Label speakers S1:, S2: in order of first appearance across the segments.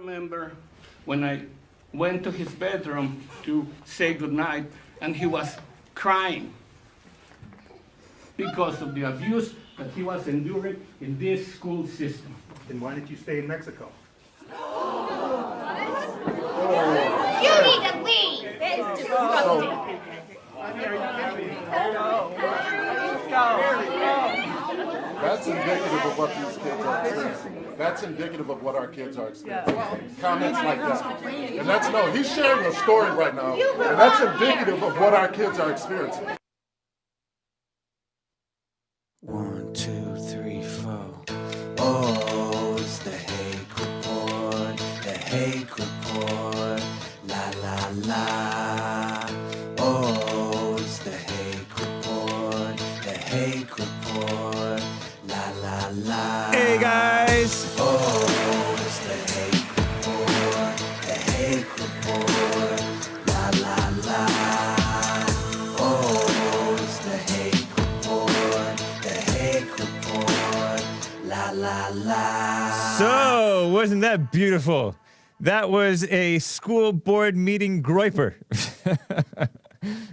S1: remember when I went to his bedroom to say goodnight, and he was crying because of the abuse that he was enduring in this school system.
S2: Then why did you stay in Mexico?
S3: You need to leave. That is disgusting.
S4: That's indicative of what these kids are experiencing. That's indicative of what our kids are experiencing. Comments like that. And that's, no, he's sharing a story right now, and that's indicative of what our kids are experiencing.
S5: 1, 2, 3, 4. Oh, it's the Hake Report. The Hake Report. La la la. Oh, it's the Hake Report. The Hake Report. La la la. Hey guys. Oh, it's the Hake Report. The Hake Report. La la la. Oh, it's the Hake Report. The Hake Report. La la la. So, wasn't that beautiful? That was a school board meeting groiper.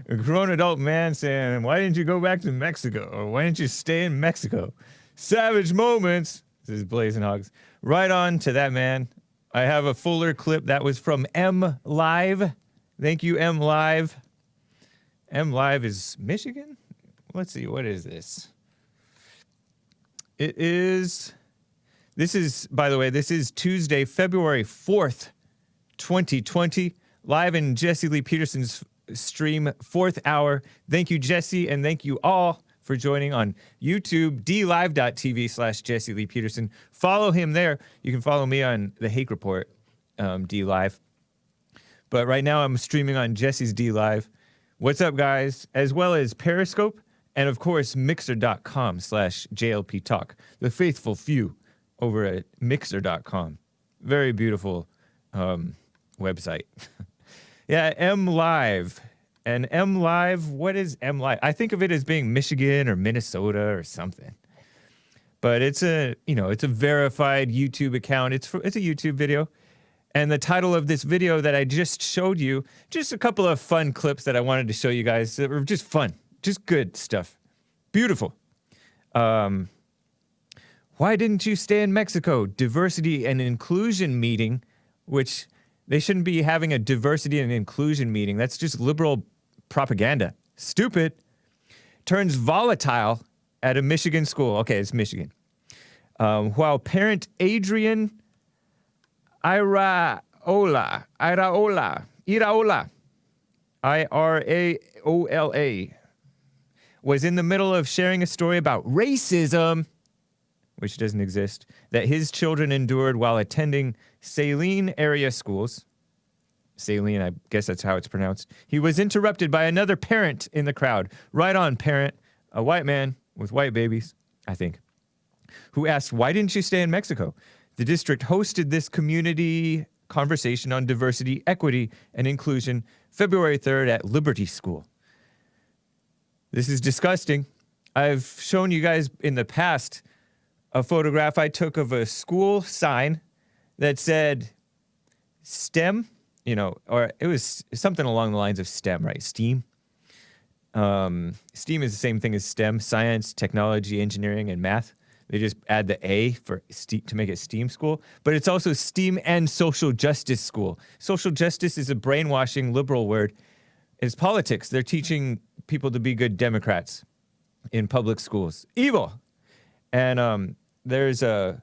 S5: A grown adult man saying, why didn't you go back to Mexico? Or why didn't you stay in Mexico? Savage moments. This is Blazing Hogs. Right on to that man. I have a fuller clip that was from M Live. Thank you, M Live. M Live is Michigan? Let's see, what is this? This is, by the way, this is Tuesday, February 4th, 2020, live in Jesse Lee Peterson's stream, 4th hour. Thank you, Jesse, and thank you all for joining on YouTube, dlive.tv/Jesse Lee Peterson. Follow him there. You can follow me on the Hake Report, DLive. But right now I'm streaming on Jesse's DLive. What's up, guys? As well as Periscope, and of course, mixer.com/JLP Talk, the faithful few over at mixer.com. Very beautiful website. Yeah, M Live. And M Live, what is M Live? I think of it as being Michigan or Minnesota or something. But it's a verified YouTube account. It's a YouTube video. And the title of this video that I just showed you, just a couple of fun clips that I wanted to show you guys that were just fun, just good stuff. Beautiful. Why didn't you stay in Mexico? Diversity and inclusion meeting, which they shouldn't be having a diversity and inclusion meeting. That's just liberal propaganda. Stupid. Turns volatile at a Michigan school. Okay, it's Michigan. While parent Adrian Iraola, Iraola, was in the middle of sharing a story about racism, which doesn't exist, that his children endured while attending Saline area schools. Saline, I guess that's how it's pronounced. He was interrupted by another parent in the crowd. Right on, parent, a white man with white babies, I think, who asked, why didn't you stay in Mexico? The district hosted this community conversation on diversity, equity, and inclusion February 3rd at Liberty School. This is disgusting. I've shown you guys in the past a photograph I took of a school sign that said STEM, or it was something along the lines of STEM, right? STEAM. STEAM is the same thing as STEM, science, technology, engineering, and math. They just add the A for to make it STEAM school. But it's also STEAM and social justice school. Social justice is a brainwashing liberal word. It's politics. They're teaching people to be good Democrats in public schools. Evil. And there's I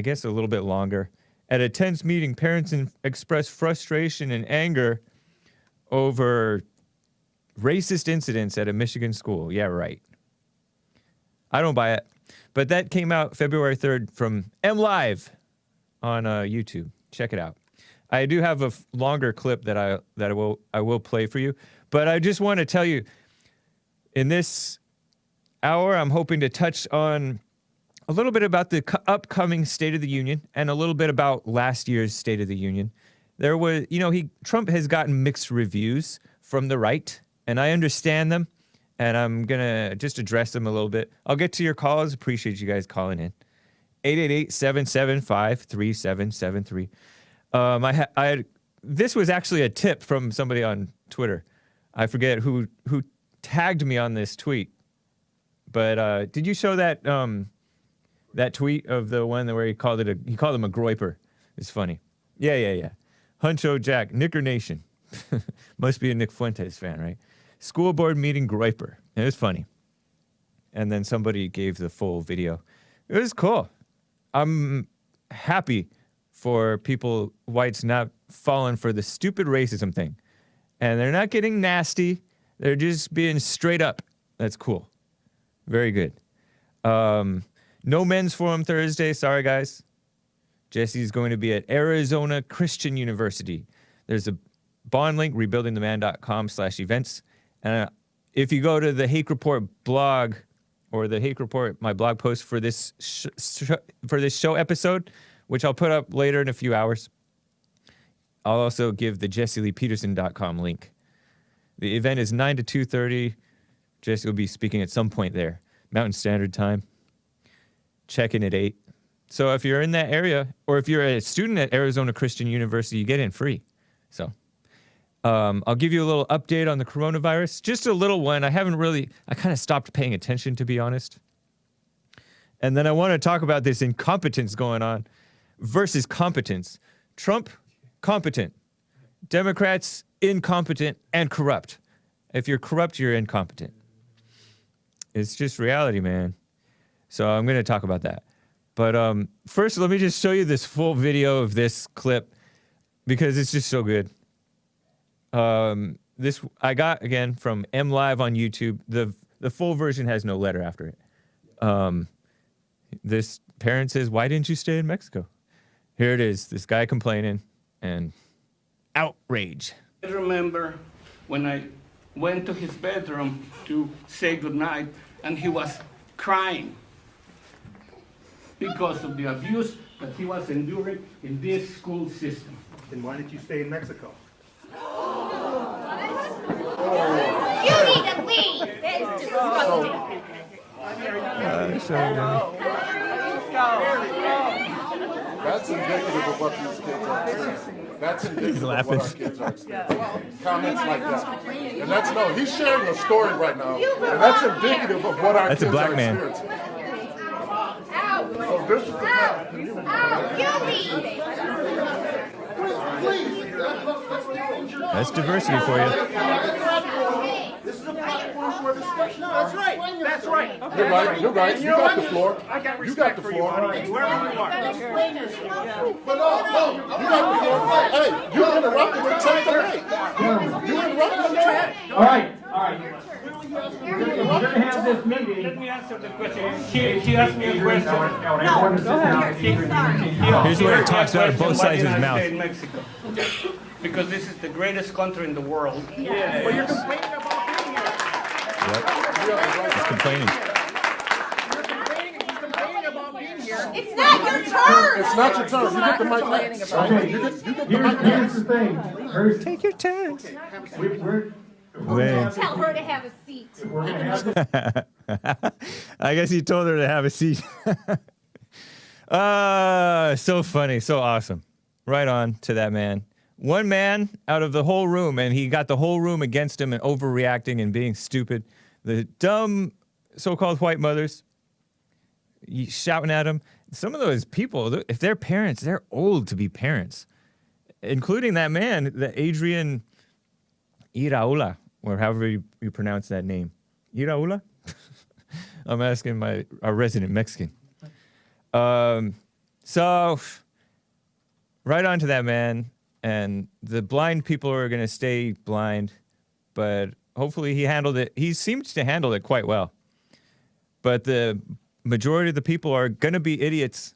S5: guess a little bit longer. At a tense meeting, parents expressed frustration and anger over racist incidents at a Michigan school. Yeah, right. I don't buy it. But that came out February 3rd from M Live on YouTube. Check it out. I do have a longer clip that I will play for you. But I just want to tell you, in this hour, I'm hoping to touch on a little bit about the upcoming State of the Union and a little bit about last year's State of the Union. There was, Trump has gotten mixed reviews from the right, and I understand them, and I'm going to just address them a little bit. I'll get to your calls. Appreciate you guys calling in. 888-775-3773. This was actually a tip from somebody on Twitter. I forget who tagged me on this tweet. But did you show that that tweet of the one where he called him a groiper? It's funny. Yeah. Huncho Jack, Knicker Nation. Must be a Nick Fuentes fan, right? School board meeting groiper. It was funny. And then somebody gave the full video. It was cool. I'm happy for people, whites, not falling for the stupid racism thing. And they're not getting nasty. They're just being straight up. That's cool. Very good. No men's forum Thursday. Sorry, guys. Jesse's going to be at Arizona Christian University. There's a bond link, rebuildingtheman.com/events. And if you go to the Hake Report blog or the Hake Report, my blog post for this show episode, which I'll put up later in a few hours, I'll also give the jesseleepeterson.com link. The event is 9 to 2:30. Jesse will be speaking at some point there. Mountain Standard Time. Check-in at 8. So if you're in that area, or if you're a student at Arizona Christian University, you get in free. So I'll give you a little update on the coronavirus. Just a little one. I kind of stopped paying attention, to be honest. And then I want to talk about this incompetence going on versus competence. Trump, competent. Democrats, incompetent and corrupt. If you're corrupt, you're incompetent. It's just reality, man. So I'm going to talk about that. But first, let me just show you this full video of this clip because it's just so good. This I got, again, from M Live on YouTube. The full version has no letter after it. This parent says, "Why didn't you stay in Mexico?" Here it is. This guy complaining and outrage.
S1: I remember when I went to his bedroom to say goodnight, and he was crying because of the abuse that he was enduring in this school system.
S2: Then why did you stay in Mexico?
S3: You need to leave. That is disgusting.
S4: That's indicative of what these kids are experiencing. That's indicative of what our kids are experiencing. Comments like that. And that's, he's sharing a story right now. And that's indicative of what our
S5: That's a
S4: kids
S5: black
S4: are
S5: man.
S4: experiencing.
S3: Ow.
S4: So this is the
S3: Ow. You leave.
S5: That's diversity for you.
S2: This is a platform for discussion. No, that's right. That's right. Okay.
S4: You're right. You got the floor.
S2: I got
S4: You got
S2: respect
S4: the
S2: for you,
S4: floor.
S2: buddy. Whoever you are.
S4: But no, you got the floor. Hey, you interrupted and take the mic. You interrupted and take.
S6: All right. We're gonna have this meeting.
S1: Let me answer the question. He asked me a question.
S6: Everyone sit down.
S5: Here's what it talks out of both sides of his mouth.
S1: Why did I stay in Mexico? Because this is the greatest country in the world.
S2: But you're complaining about being here.
S5: He's complaining.
S2: He's complaining about being here.
S3: It's not your turn.
S4: It's not your turn. You get the mic next.
S6: Okay,
S4: You get the mic
S6: here's
S4: next.
S6: the thing.
S5: Take your turn.
S6: We're
S3: Tell her to have a seat.
S6: gonna have this.
S5: I guess he told her to have a seat. So funny, so awesome. Right on to that man. One man out of the whole room, and he got the whole room against him and overreacting and being stupid. The dumb so-called white mothers shouting at him. Some of those people, if they're parents, they're old to be parents, including that man, the Adrian Iraola, or however you pronounce that name. Iraola? I'm asking our resident Mexican. So, right on to that man. And the blind people are going to stay blind, but hopefully he handled it. He seems to handle it quite well. But the majority of the people are going to be idiots.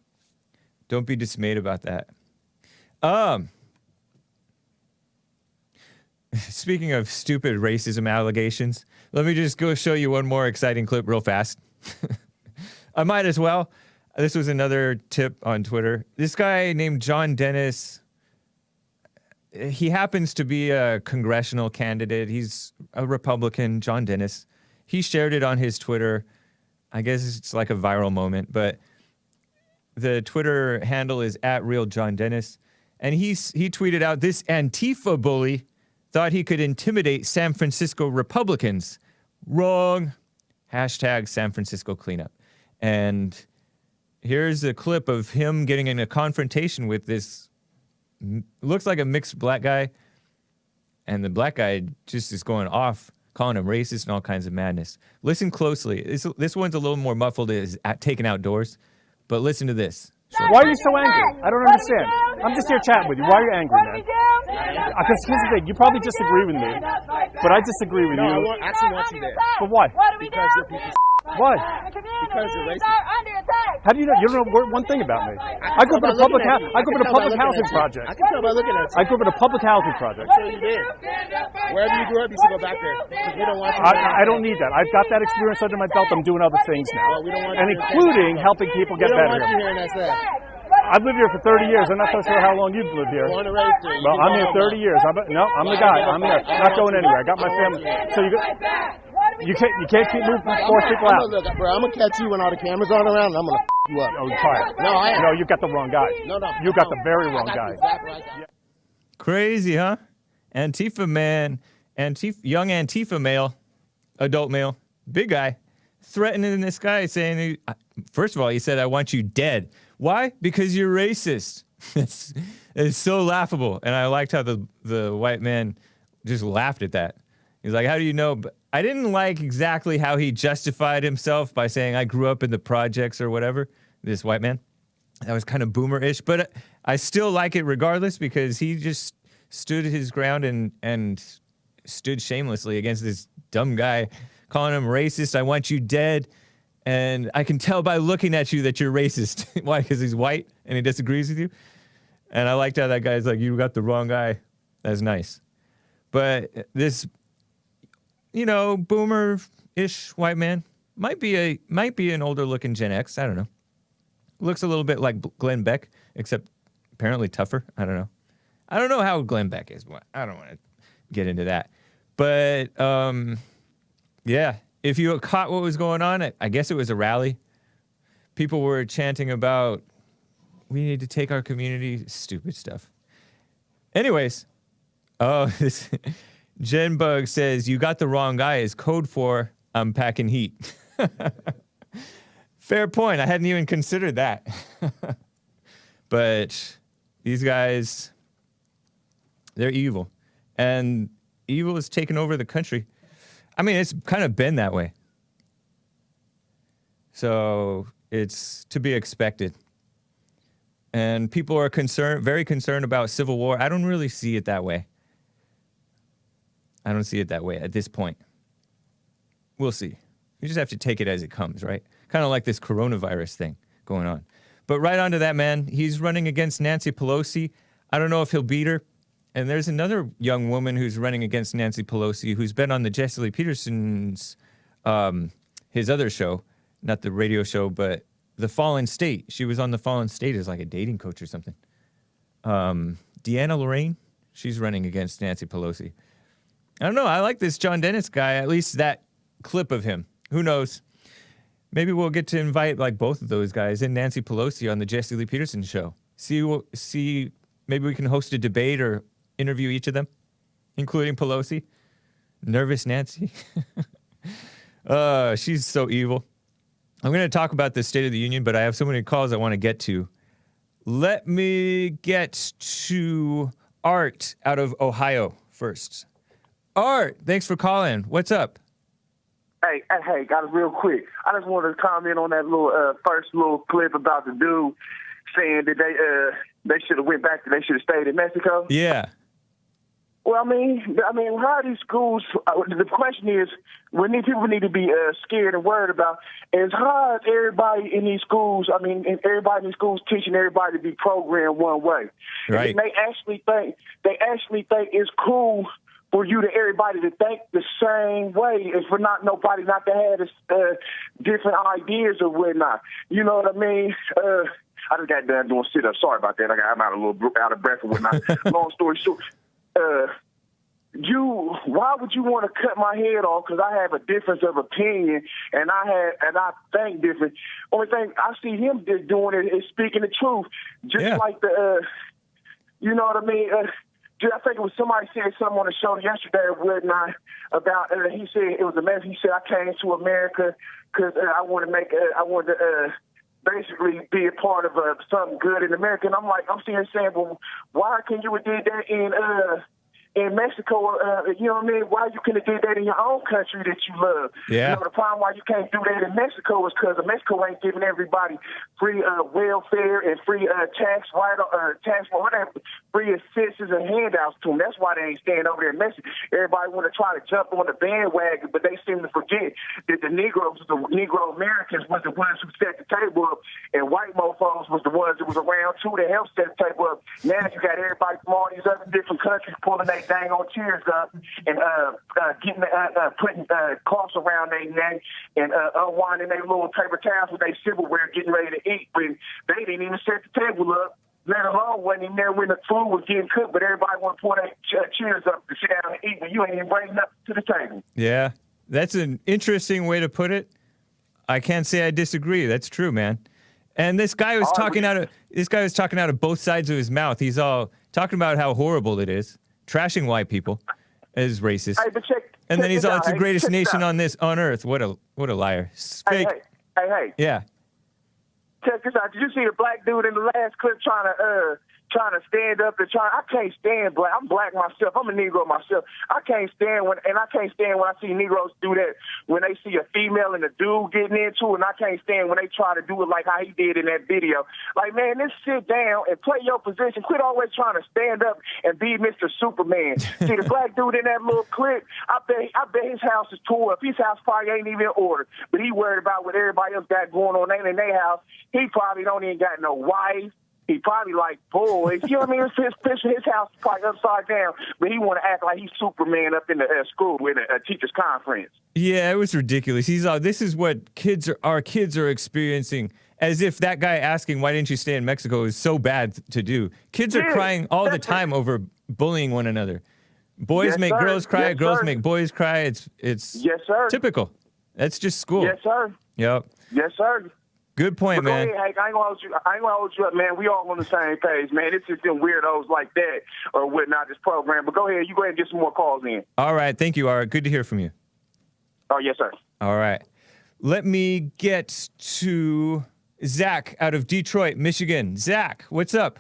S5: Don't be dismayed about that. Speaking of stupid racism allegations, let me just go show you one more exciting clip real fast. I might as well. This was another tip on Twitter. This guy named John Dennis, he happens to be a congressional candidate. He's a Republican, John Dennis. He shared it on his Twitter. I guess it's like a viral moment, but The Twitter handle is @RealJohnDennis. And he tweeted out, this Antifa bully thought he could intimidate San Francisco Republicans. Wrong. Hashtag San Francisco cleanup. And here's a clip of him getting in a confrontation with this, looks like a mixed black guy. And the black guy just is going off, calling him racist and all kinds of madness. Listen closely. This one's a little more muffled, is taken outdoors. But listen to this.
S6: Why are you so angry? I don't understand. I'm just here chatting with you. Why are you angry, man? Because here's the thing. You probably disagree with me, but I disagree with you.
S2: I actually want you there.
S6: But why?
S2: Because you're a piece of
S6: Why?
S2: Because you're racist.
S6: How do you know? You don't know one thing about me. I grew up in a public housing project.
S2: I can tell by looking at you.
S6: I grew up in a public housing project.
S2: So you did. Wherever you grew up, you should go back there. Because we don't want you
S6: I don't need that. I've got that experience under my belt. I'm doing other things now,
S2: we don't want
S6: and
S2: you to
S6: including helping people get
S2: We don't
S6: better.
S2: want you hearing that stuff.
S6: I've lived here for 30 years. I'm not so sure how long you've lived here.
S2: Born and raised here.
S6: Well, I'm here 30 years. I'm the guy. I'm here. Not going anywhere. I got my family. So you can't keep moving force people out.
S2: Look, bro, I'm gonna catch you when all the cameras aren't around, and I'm gonna you up.
S6: Oh, you're tired.
S2: No, I am.
S6: No, you've got the wrong guy.
S2: No.
S6: You got the very wrong guy.
S5: Crazy, huh? Antifa man, young Antifa male, adult male, big guy, threatening this guy, saying, first of all, he said, I want you dead. Why? Because you're racist. It's so laughable. And I liked how the white man just laughed at that. He's like, how do you know? But I didn't like exactly how he justified himself by saying, I grew up in the projects or whatever, this white man. That was kind of boomer-ish, but I still like it regardless because he just stood his ground and stood shamelessly against this dumb guy, calling him racist. I want you dead. And I can tell by looking at you that you're racist. Why? Because he's white and he disagrees with you. And I liked how that guy's like, you got the wrong guy. That's nice. But this, boomer-ish white man might be an older-looking Gen X. I don't know. Looks a little bit like Glenn Beck, except apparently tougher. I don't know. I don't know how Glenn Beck is. I don't want to get into that. But, yeah, if you caught what was going on, I guess it was a rally. People were chanting about, we need to take our community, stupid stuff. Anyways, this Jen Bug says, you got the wrong guy is code for I'm packing heat. Fair point. I hadn't even considered that. But these guys, they're evil. And evil has taken over the country. I mean, it's kind of been that way. So it's to be expected. And people are very concerned about civil war. I don't really see it that way. I don't see it that way at this point. We'll see. You just have to take it as it comes, right? Kind of like this coronavirus thing going on. But right onto that, man. He's running against Nancy Pelosi. I don't know if he'll beat her. And there's another young woman who's running against Nancy Pelosi who's been on the Jesse Lee Peterson's, his other show, not the radio show, but The Fallen State. She was on The Fallen State as like a dating coach or something. Deanna Lorraine, she's running against Nancy Pelosi. I don't know. I like this John Dennis guy, at least that clip of him. Who knows? Maybe we'll get to invite like both of those guys and Nancy Pelosi on the Jesse Lee Peterson show. See, maybe we can host a debate or interview each of them, including Pelosi. Nervous Nancy. She's so evil. I'm going to talk about the State of the Union, but I have so many calls I want to get to. Let me get to Art out of Ohio first. Art, thanks for calling. What's up?
S7: Hey, got it real quick. I just wanted to comment on that first little clip about the dude saying that they should have went back, they should have stayed in Mexico.
S5: Yeah.
S7: Well, I mean, how are these schools? The question is, people need to be scared and worried about is how is everybody in these schools? I mean, everybody in these schools teaching everybody to be programmed one way.
S5: Right.
S7: And they actually think it's cool for everybody to think the same way, and for nobody not to have different ideas or whatnot. You know what I mean? I just got done doing sit-ups. Sorry about that. I'm out a little out of breath and whatnot. Long story short, why would you want to cut my head off? Because I have a difference of opinion, and I think different. Only thing I see him just doing is speaking the truth, just like you know what I mean. I think it was somebody said something on the show yesterday or whatnot about. He said it was a message. He said, I came to America because I wanted to basically be a part of something good in America. And I'm sitting here saying, well, why can you have did that in Mexico? You know what I mean? Why you couldn't have did that in your own country that you love?
S5: Yeah.
S7: You know, the problem why you can't do that in Mexico is because Mexico ain't giving everybody free welfare and free tax whatever, free assistance and handouts to them. That's why they ain't staying over there in Mexico. Everybody want to try to jump on the bandwagon, but they seem to forget that the Negro Americans was the ones who set the table up, and white mofos was the ones that was around too that helped set the table up. Now you got everybody from all these other different countries pulling their dang on cheers up and putting cloths around their neck and unwinding their little paper towels with their silverware, getting ready to eat when they didn't even set the table up. Let alone wasn't even there when the food was getting cooked, but everybody want to pour their cheers up to sit down and eat when you ain't even bringing up to the table.
S5: Yeah, that's an interesting way to put it. I can't say I disagree. That's true, man. And this guy was talking out of both sides of his mouth. He's all talking about how horrible it is, trashing white people as racist.
S7: Hey, but
S5: and then he's all, it's the greatest nation
S7: on
S5: on earth. What a liar. Fake.
S7: Hey.
S5: Yeah.
S7: Check this out. Did you see the black dude in the last clip trying to stand up and I can't stand black. I'm black myself. I'm a Negro myself. I can't stand when I see Negroes do that when they see a female and a dude getting into it, and I can't stand when they try to do it like how he did in that video. Like, man, just sit down and play your position. Quit always trying to stand up and be Mr. Superman. See, the black dude in that little clip, I bet his house is tore up. His house probably ain't even in order, but he worried about what everybody else got going on in their house. He probably don't even got no wife. He probably like boys. You know what I mean? His house is probably upside down, but he want to act like he's Superman up in the school with a teacher's conference.
S5: Yeah, it was ridiculous. He's all, this is what our kids are experiencing, as if that guy asking, why didn't you stay in Mexico, is so bad to do. Kids are crying all the time over bullying one another. Boys make girls cry, girls make boys cry. It's
S7: yes, sir.
S5: Typical. That's just school.
S7: Yes, sir.
S5: Yep.
S7: Yes, sir.
S5: Good point, man.
S7: Go ahead, Hake. I ain't gonna hold you up, man. We all on the same page, man. It's just them weirdos like that or whatnot, this program. But go ahead. You go ahead and get some more calls in.
S5: All right. Thank you, Art. Good to hear from you.
S7: Oh, yes, sir.
S5: All right. Let me get to Zach out of Detroit, Michigan. Zach, what's up?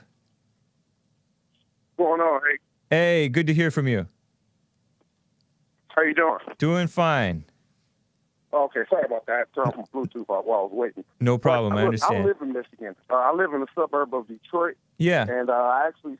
S8: What's going on, Hake?
S5: Hey, good to hear from you.
S8: How you doing?
S5: Doing fine.
S8: Okay, sorry about that. I turned off my Bluetooth while I was waiting.
S5: No problem. I understand.
S8: I live in Michigan. I live in a suburb of Detroit.
S5: Yeah.
S8: And I actually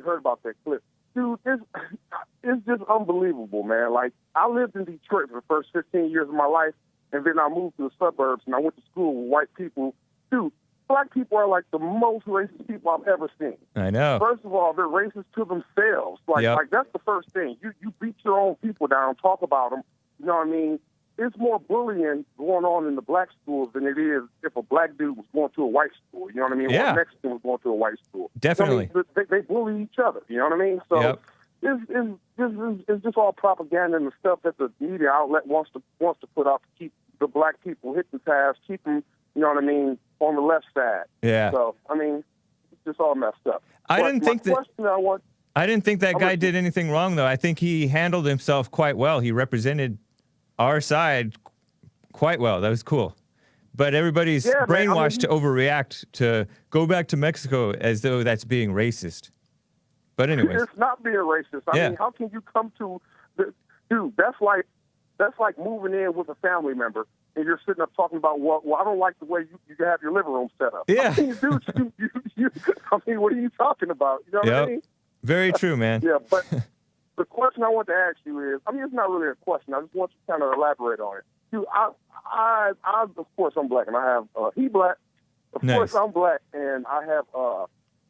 S8: heard about that clip. Dude, it's just unbelievable, man. Like, I lived in Detroit for the first 15 years of my life, and then I moved to the suburbs, and I went to school with white people. Dude, black people are like the most racist people I've ever seen.
S5: I know.
S8: First of all, they're racist to themselves. Like that's the first thing. You beat your own people down, talk about them. You know what I mean? It's more bullying going on in the black schools than it is if a black dude was going to a white school. You know what I mean?
S5: Yeah.
S8: Or a Mexican was going to a white school.
S5: Definitely.
S8: You know what I mean? They bully each other. You know what I mean? So it's just all propaganda and the stuff that the media outlet wants to put out to keep the black people hypnotized, keep them, you know what I mean, on the left side.
S5: Yeah.
S8: So, I mean, it's just all messed up.
S5: I didn't think that guy
S8: I'm
S5: did anything wrong, though. I think he handled himself quite well. He represented our side quite well. That was cool. But everybody's brainwashed to overreact, to go back to Mexico as though that's being racist. But anyways.
S8: It's not being racist. I mean, how can you come to dude, that's like moving in with a family member and you're sitting up talking about, well, I don't like the way you have your living room set up.
S5: Yeah.
S8: I mean, dude, I mean, what are you talking about? You know what I mean?
S5: Very true, man.
S8: Yeah, but the question I want to ask you is, I mean, it's not really a question. I just want you to kind of elaborate on it. Dude, I of course, I'm black, and I have, he black. Of course, I'm black, and I have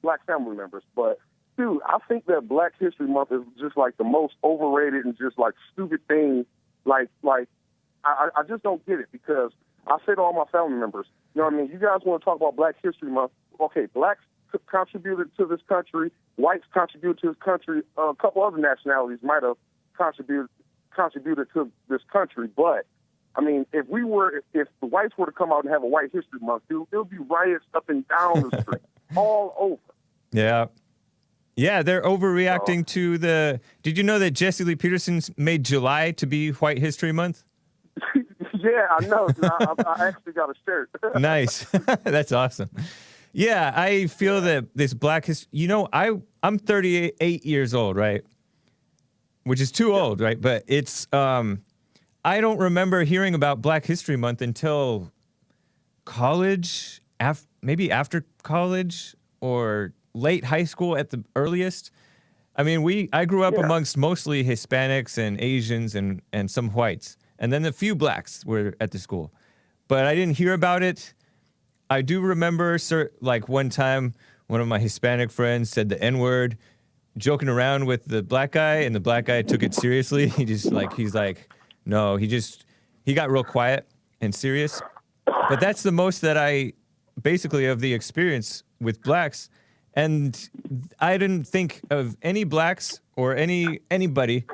S8: black family members. But, dude, I think that Black History Month is just, like, the most overrated and just, like, stupid thing. Like, I just don't get it because I say to all my family members, you know what I mean? You guys want to talk about Black History Month. Okay, blacks contributed to this country. Whites contributed to this country. A couple other nationalities might have contributed to this country. But I mean, if the whites were to come out and have a White History Month, there'll be riots up and down the street, all over.
S5: Yeah. Yeah, they're overreacting to the. Did you know that Jesse Lee Peterson made July to be White History Month?
S8: Yeah, I know. I actually got a shirt.
S5: Nice. That's awesome. Yeah, I feel that this Black history. You know, I'm 38 years old, right? Which is too old, right? But it's. I don't remember hearing about Black History Month until college, maybe after college or late high school at the earliest. I mean, I grew up amongst mostly Hispanics and Asians and some whites. And then a few blacks were at the school. But I didn't hear about it. I do remember, like one time, one of my Hispanic friends said the N-word, joking around with the black guy, and the black guy took it seriously. He's like, no, he got real quiet and serious. But that's the most that I, basically, of the experience with blacks. And I didn't think of any blacks or anybody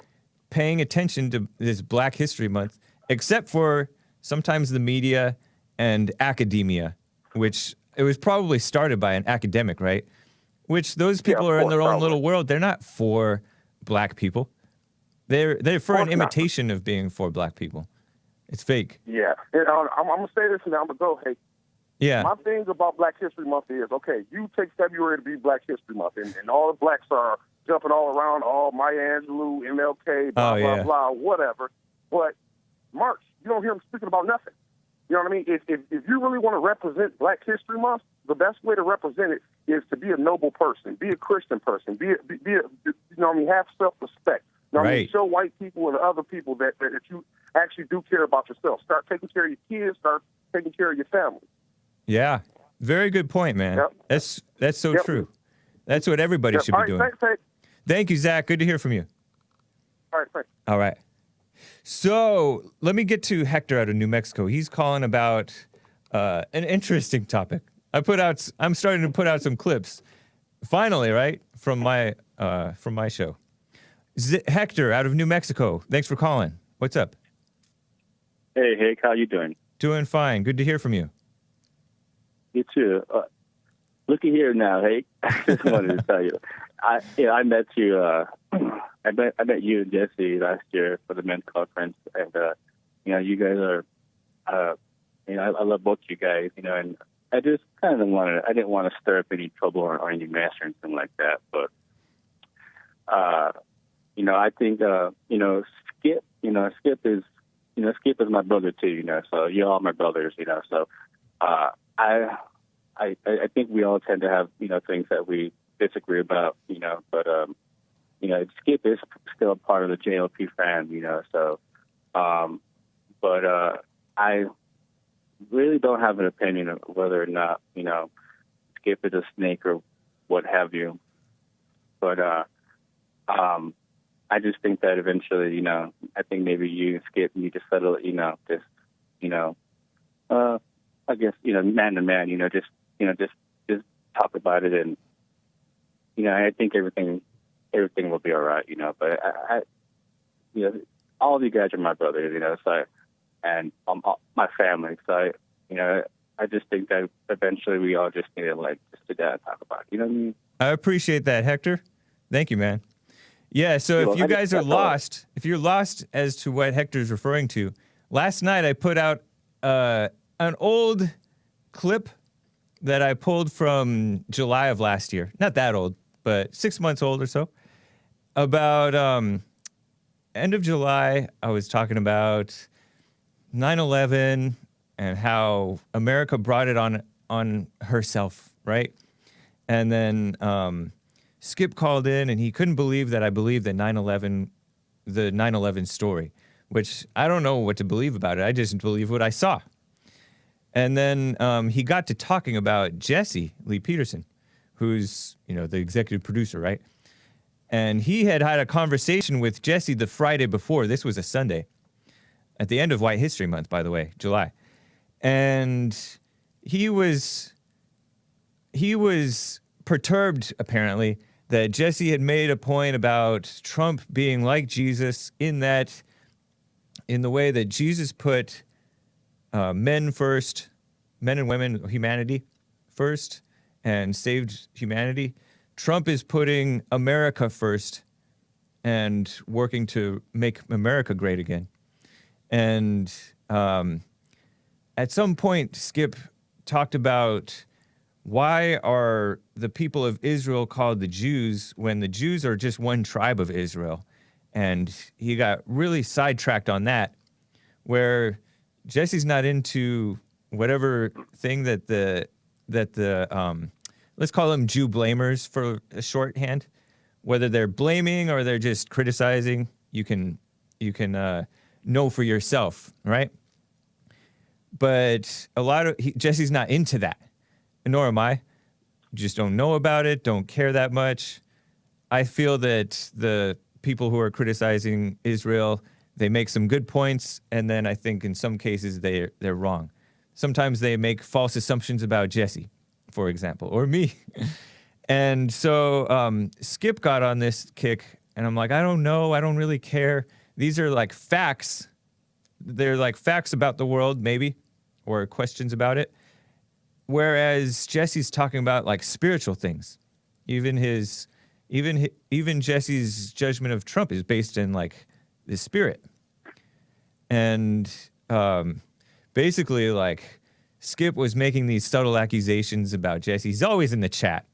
S5: paying attention to this Black History Month, except for sometimes the media and academia, which it was probably started by an academic, right? Which those people are in their own little world. They're not for black people. They're for an imitation of being for black people. It's fake.
S8: Yeah. And I'm going to say this and I'm going to go, hey.
S5: Yeah.
S8: My thing about Black History Month is, okay, you take February to be Black History Month, and all the blacks are jumping all around, all Maya Angelou, MLK, blah, blah, whatever. But March, you don't hear them speaking about nothing. You know what I mean? If you really want to represent Black History Month, the best way to represent it is to be a noble person, be a Christian person, be a you know what I mean, have self-respect. You know what I mean? Show white people and other people that you actually do care about yourself. Start taking care of your kids, start taking care of your family.
S5: Yeah. Very good point, man. Yep. That's so true. That's what everybody should be doing.
S8: Thanks.
S5: Thank you, Zach. Good to hear from you.
S8: All right, thanks.
S5: All right. So let me get to Hector out of New Mexico. He's calling about an interesting topic. I'm starting to put out some clips. Finally, right, from my show. Hector out of New Mexico. Thanks for calling. What's up?
S9: Hey, Hake, how you doing?
S5: Doing fine. Good to hear from you.
S9: You too. Looky here now, Hake. I just wanted to tell you. I met you. I met you and Jesse last year for the men's conference, and you guys are. I love both you guys. And I just kind of I didn't want to stir up any trouble or any mess or anything like that. But I think Skip. Skip is my brother too. So you're all my brothers. So I think we all tend to have things that we disagree about. But Skip is still a part of the JLP fam. So but I really don't have an opinion of whether or not Skip is a snake or what have you. But I just think that eventually, I think maybe you and Skip need to settle, I guess, man to man, just talk about it, and I think everything will be all right, But I all of you guys are my brothers, so, and my family, so I just think that eventually we all just need to just sit down and talk about it. You know what I mean?
S5: I appreciate that, Hector. Thank you, man. Yeah, so if you guys are lost, if you're lost as to what Hector's referring to, last night I put out an old clip that I pulled from July of last year. Not that old, but 6 months old or so. About end of July, I was talking about 9/11 and how America brought it on herself, right? And then Skip called in, and he couldn't believe that I believed that the 9/11 story, which I don't know what to believe about it. I just believe what I saw. And then he got to talking about Jesse Lee Peterson, who's, the executive producer, right? And he had a conversation with Jesse the Friday before. This was a Sunday, at the end of White History Month, by the way, July. And he was perturbed, apparently, that Jesse had made a point about Trump being like Jesus in the way that Jesus put men first, men and women, humanity first, and saved humanity. Trump is putting America first and working to make America great again. And at some point, Skip talked about why are the people of Israel called the Jews when the Jews are just one tribe of Israel? And he got really sidetracked on that, where Jesse's not into whatever thing that the let's call them Jew blamers for a shorthand, whether they're blaming or they're just criticizing. You can know for yourself, right? But Jesse's not into that. Nor am I. Just don't know about it, don't care that much. I feel that the people who are criticizing Israel, they make some good points, and then I think in some cases they're wrong. Sometimes they make false assumptions about Jesse, for example, or me. And so Skip got on this kick, and I'm like, I don't know, I don't really care. These are like facts. They're like facts about the world, maybe, or questions about it. Whereas Jesse's talking about like spiritual things. Even Jesse's judgment of Trump is based in like the spirit. And basically like Skip was making these subtle accusations about Jesse. He's always in the chat,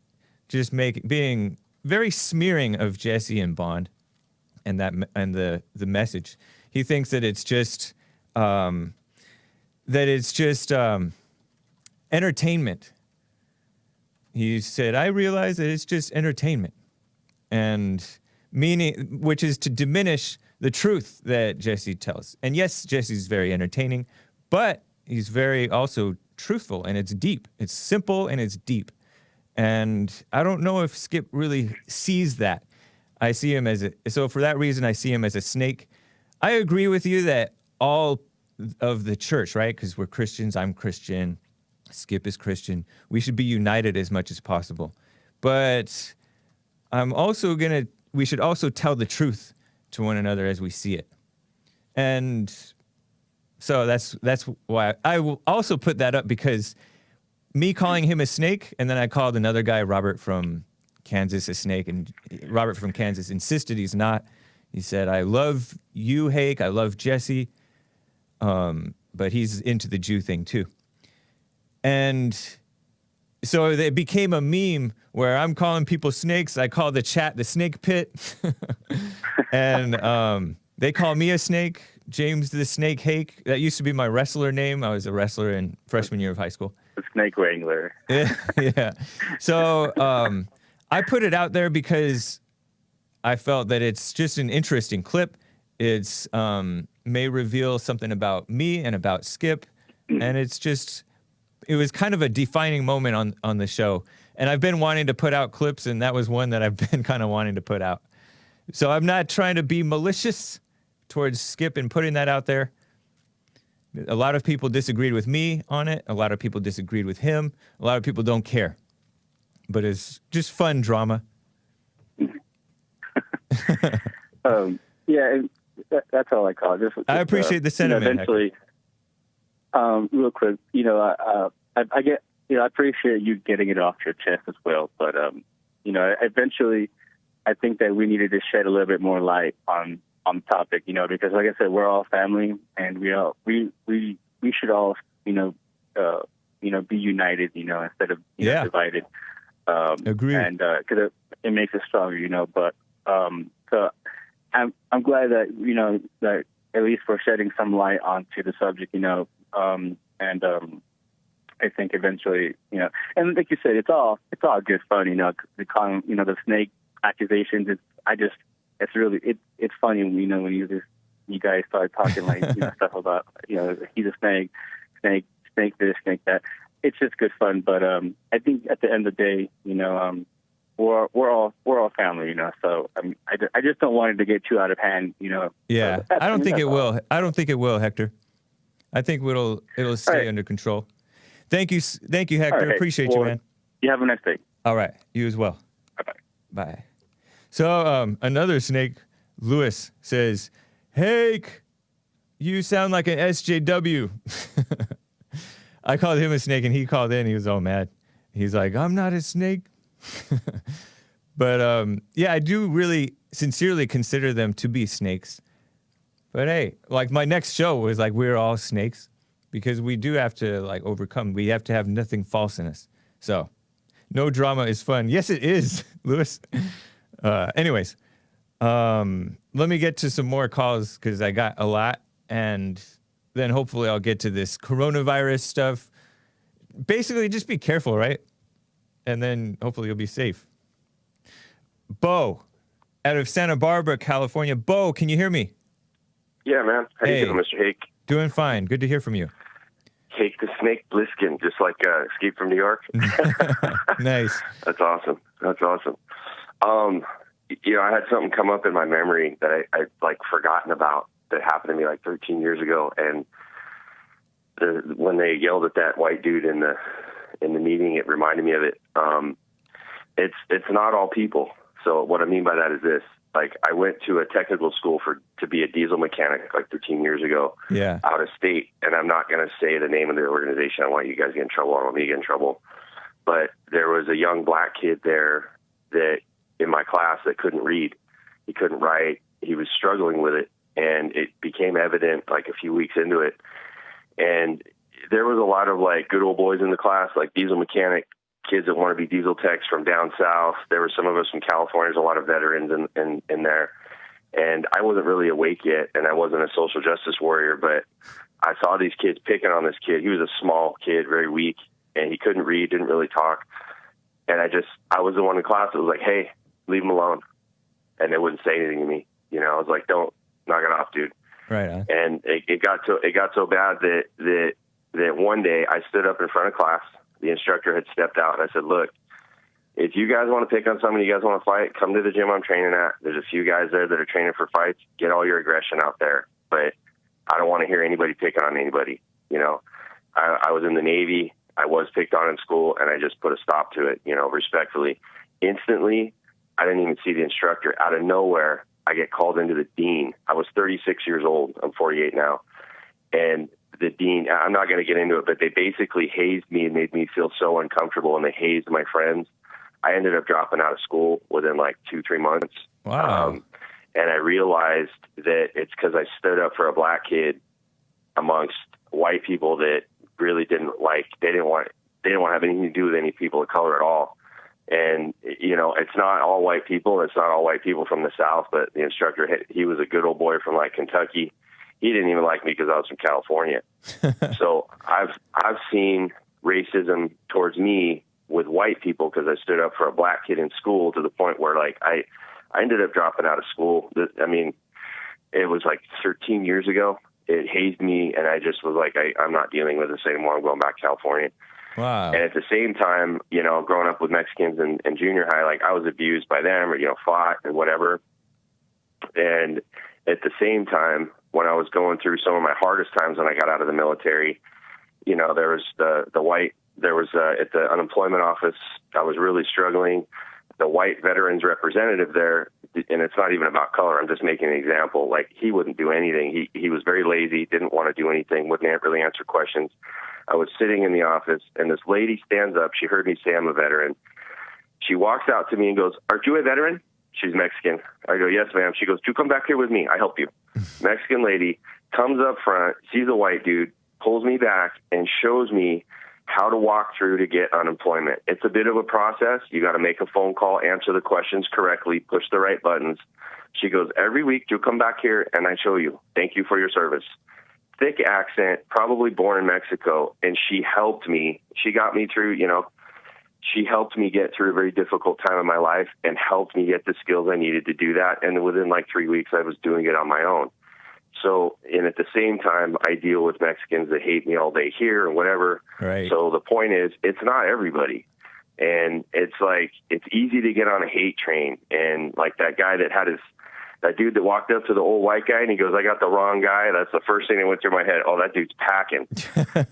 S5: just being very smearing of Jesse and Bond and the message. He thinks that it's just entertainment. He said, I realize that it's just entertainment. And meaning, which is to diminish the truth that Jesse tells. And yes, Jesse's very entertaining, but he's very also truthful, and it's deep. It's simple and it's deep. And I don't know if Skip really sees that. I see him so for that reason, I see him as a snake. I agree with you that all of the church, right? Because we're Christians, I'm Christian, Skip is Christian. We should be united as much as possible. But we should also tell the truth to one another as we see it. And so that's why I will also put that up, because me calling him a snake, and then I called another guy, Robert from Kansas, a snake, and Robert from Kansas insisted he's not. He said, I love you, Hake, I love Jesse, but he's into the Jew thing too. And so it became a meme where I'm calling people snakes. I call the chat the snake pit. And they call me a snake, James the Snake Hake. That used to be my wrestler name. I was a wrestler in freshman year of high school.
S9: The Snake Wrangler.
S5: Yeah. So I put it out there because I felt that it's just an interesting clip. It's may reveal something about me and about Skip. And it was kind of a defining moment on the show. And I've been wanting to put out clips, and that was one that I've been kind of wanting to put out. So I'm not trying to be malicious towards Skip and putting that out there. A lot of people disagreed with me on it. A lot of people disagreed with him. A lot of people don't care. But it's just fun drama.
S9: Yeah, that's all I call it.
S5: I appreciate the sentiment.
S9: Eventually, real quick, I get, I appreciate you getting it off your chest as well. But, eventually, I think that we needed to shed a little bit more light on the topic, because like I said, we're all family, and we should all, be united, instead of divided.
S5: Agreed.
S9: And because it makes us stronger, But so I'm glad that that at least we're shedding some light onto the subject, I think eventually, and like you said, it's all good fun, the snake accusations. It's really funny, when you guys start talking like stuff about he's a snake this, snake that. It's just good fun, but I think at the end of the day, we're all family, So I just don't want it to get too out of hand,
S5: Yeah,
S9: so
S5: I don't think it will.
S9: all.
S5: I don't think it will, Hector. I think it'll stay
S9: right.
S5: under control. Thank you, Hector.
S9: All right.
S5: Appreciate
S9: Well,
S5: you, man.
S9: You have a nice day.
S5: All right, you as well.
S9: Bye-bye.
S5: Bye. So another snake, Lewis, says, Hake, you sound like an SJW. I called him a snake, and he called in. He was all mad. He's like, I'm not a snake. But, yeah, I do really sincerely consider them to be snakes. But, hey, like, my next show was like, we're all snakes. Because we do have to, like, overcome. We have to have nothing false in us. So, no drama is fun. Yes, it is, Lewis. Anyways, let me get to some more calls because I got a lot. And then hopefully I'll get to this coronavirus stuff. Basically, just be careful, right? And then hopefully you'll be safe. Beau, out of Santa Barbara, California. Beau, can you hear me?
S10: Yeah, man. How you doing, Mr. Hake?
S5: Doing fine. Good to hear from you.
S10: Hake the Snake Bliskin, just like Escape from New York.
S5: Nice.
S10: That's awesome. That's awesome. I had something come up in my memory that I'd like forgotten about that happened to me like 13 years ago. And when they yelled at that white dude in the meeting, it reminded me of it. It's not all people. So what I mean by that is this. Like, I went to a technical school to be a diesel mechanic like 13 years ago, out of state. And I'm not going to say the name of the organization. I don't want you guys to get in trouble. I don't want me to get in trouble. But there was a young black kid there that in my class that couldn't read. He couldn't write. He was struggling with it. And it became evident like a few weeks into it. And there was a lot of like good old boys in the class, like diesel mechanic kids that want to be diesel techs from down south. There were some of us from California. There's a lot of veterans in there. And I wasn't really awake yet, and I wasn't a social justice warrior, but I saw these kids picking on this kid. He was a small kid, very weak, and he couldn't read, didn't really talk. And I was the one in class that was like, hey, leave him alone. And they wouldn't say anything to me. I was like, don't, knock it off, dude.
S5: Right on.
S10: And it got so bad that one day I stood up in front of class. The instructor had stepped out, and I said, look, if you guys want to pick on somebody, you guys want to fight, come to the gym I'm training at. There's a few guys there that are training for fights. Get all your aggression out there. But I don't want to hear anybody picking on anybody. I was in the Navy. I was picked on in school, and I just put a stop to it, respectfully. Instantly, I didn't even see the instructor. Out of nowhere, I get called into the dean. I was 36 years old. I'm 48 now. And the dean, I'm not going to get into it, but they basically hazed me and made me feel so uncomfortable, and they hazed my friends. I ended up dropping out of school within like 2-3 months.
S5: Wow.
S10: And I realized that it's because I stood up for a black kid amongst white people that really didn't want to have anything to do with any people of color at all. And, it's not all white people. It's not all white people from the South, but the instructor, he was a good old boy from like Kentucky. He didn't even like me because I was from California. So I've seen racism towards me with white people because I stood up for a black kid in school to the point where like I ended up dropping out of school. I mean, it was like 13 years ago. It hazed me, and I just was like, I'm not dealing with this anymore. I'm going back to California.
S5: Wow.
S10: And at the same time, growing up with Mexicans in junior high, like I was abused by them or, fought and whatever. And at the same time, when I was going through some of my hardest times when I got out of the military, there was at the unemployment office, I was really struggling. The white veterans representative there, and it's not even about color, I'm just making an example, like he wouldn't do anything. He was very lazy, didn't want to do anything, wouldn't really answer questions. I was sitting in the office, and this lady stands up. She heard me say I'm a veteran. She walks out to me and goes, aren't you a veteran? She's Mexican. I go, yes, ma'am. She goes, you come back here with me. I help you. Mexican lady comes up front, sees a white dude, pulls me back, and shows me how to walk through to get unemployment. It's a bit of a process. You got to make a phone call, answer the questions correctly, push the right buttons. She goes, every week you'll come back here and I show you. Thank you for your service. Thick accent, probably born in Mexico, and she helped me. She got me through, she helped me get through a very difficult time in my life and helped me get the skills I needed to do that. And within like 3 weeks, I was doing it on my own. So, and at the same time, I deal with Mexicans that hate me all day here and whatever.
S5: Right.
S10: So the point is, it's not everybody. And it's like, it's easy to get on a hate train. And like that guy that had that dude that walked up to the old white guy and he goes, "I got the wrong guy." That's the first thing that went through my head. Oh, that dude's packing,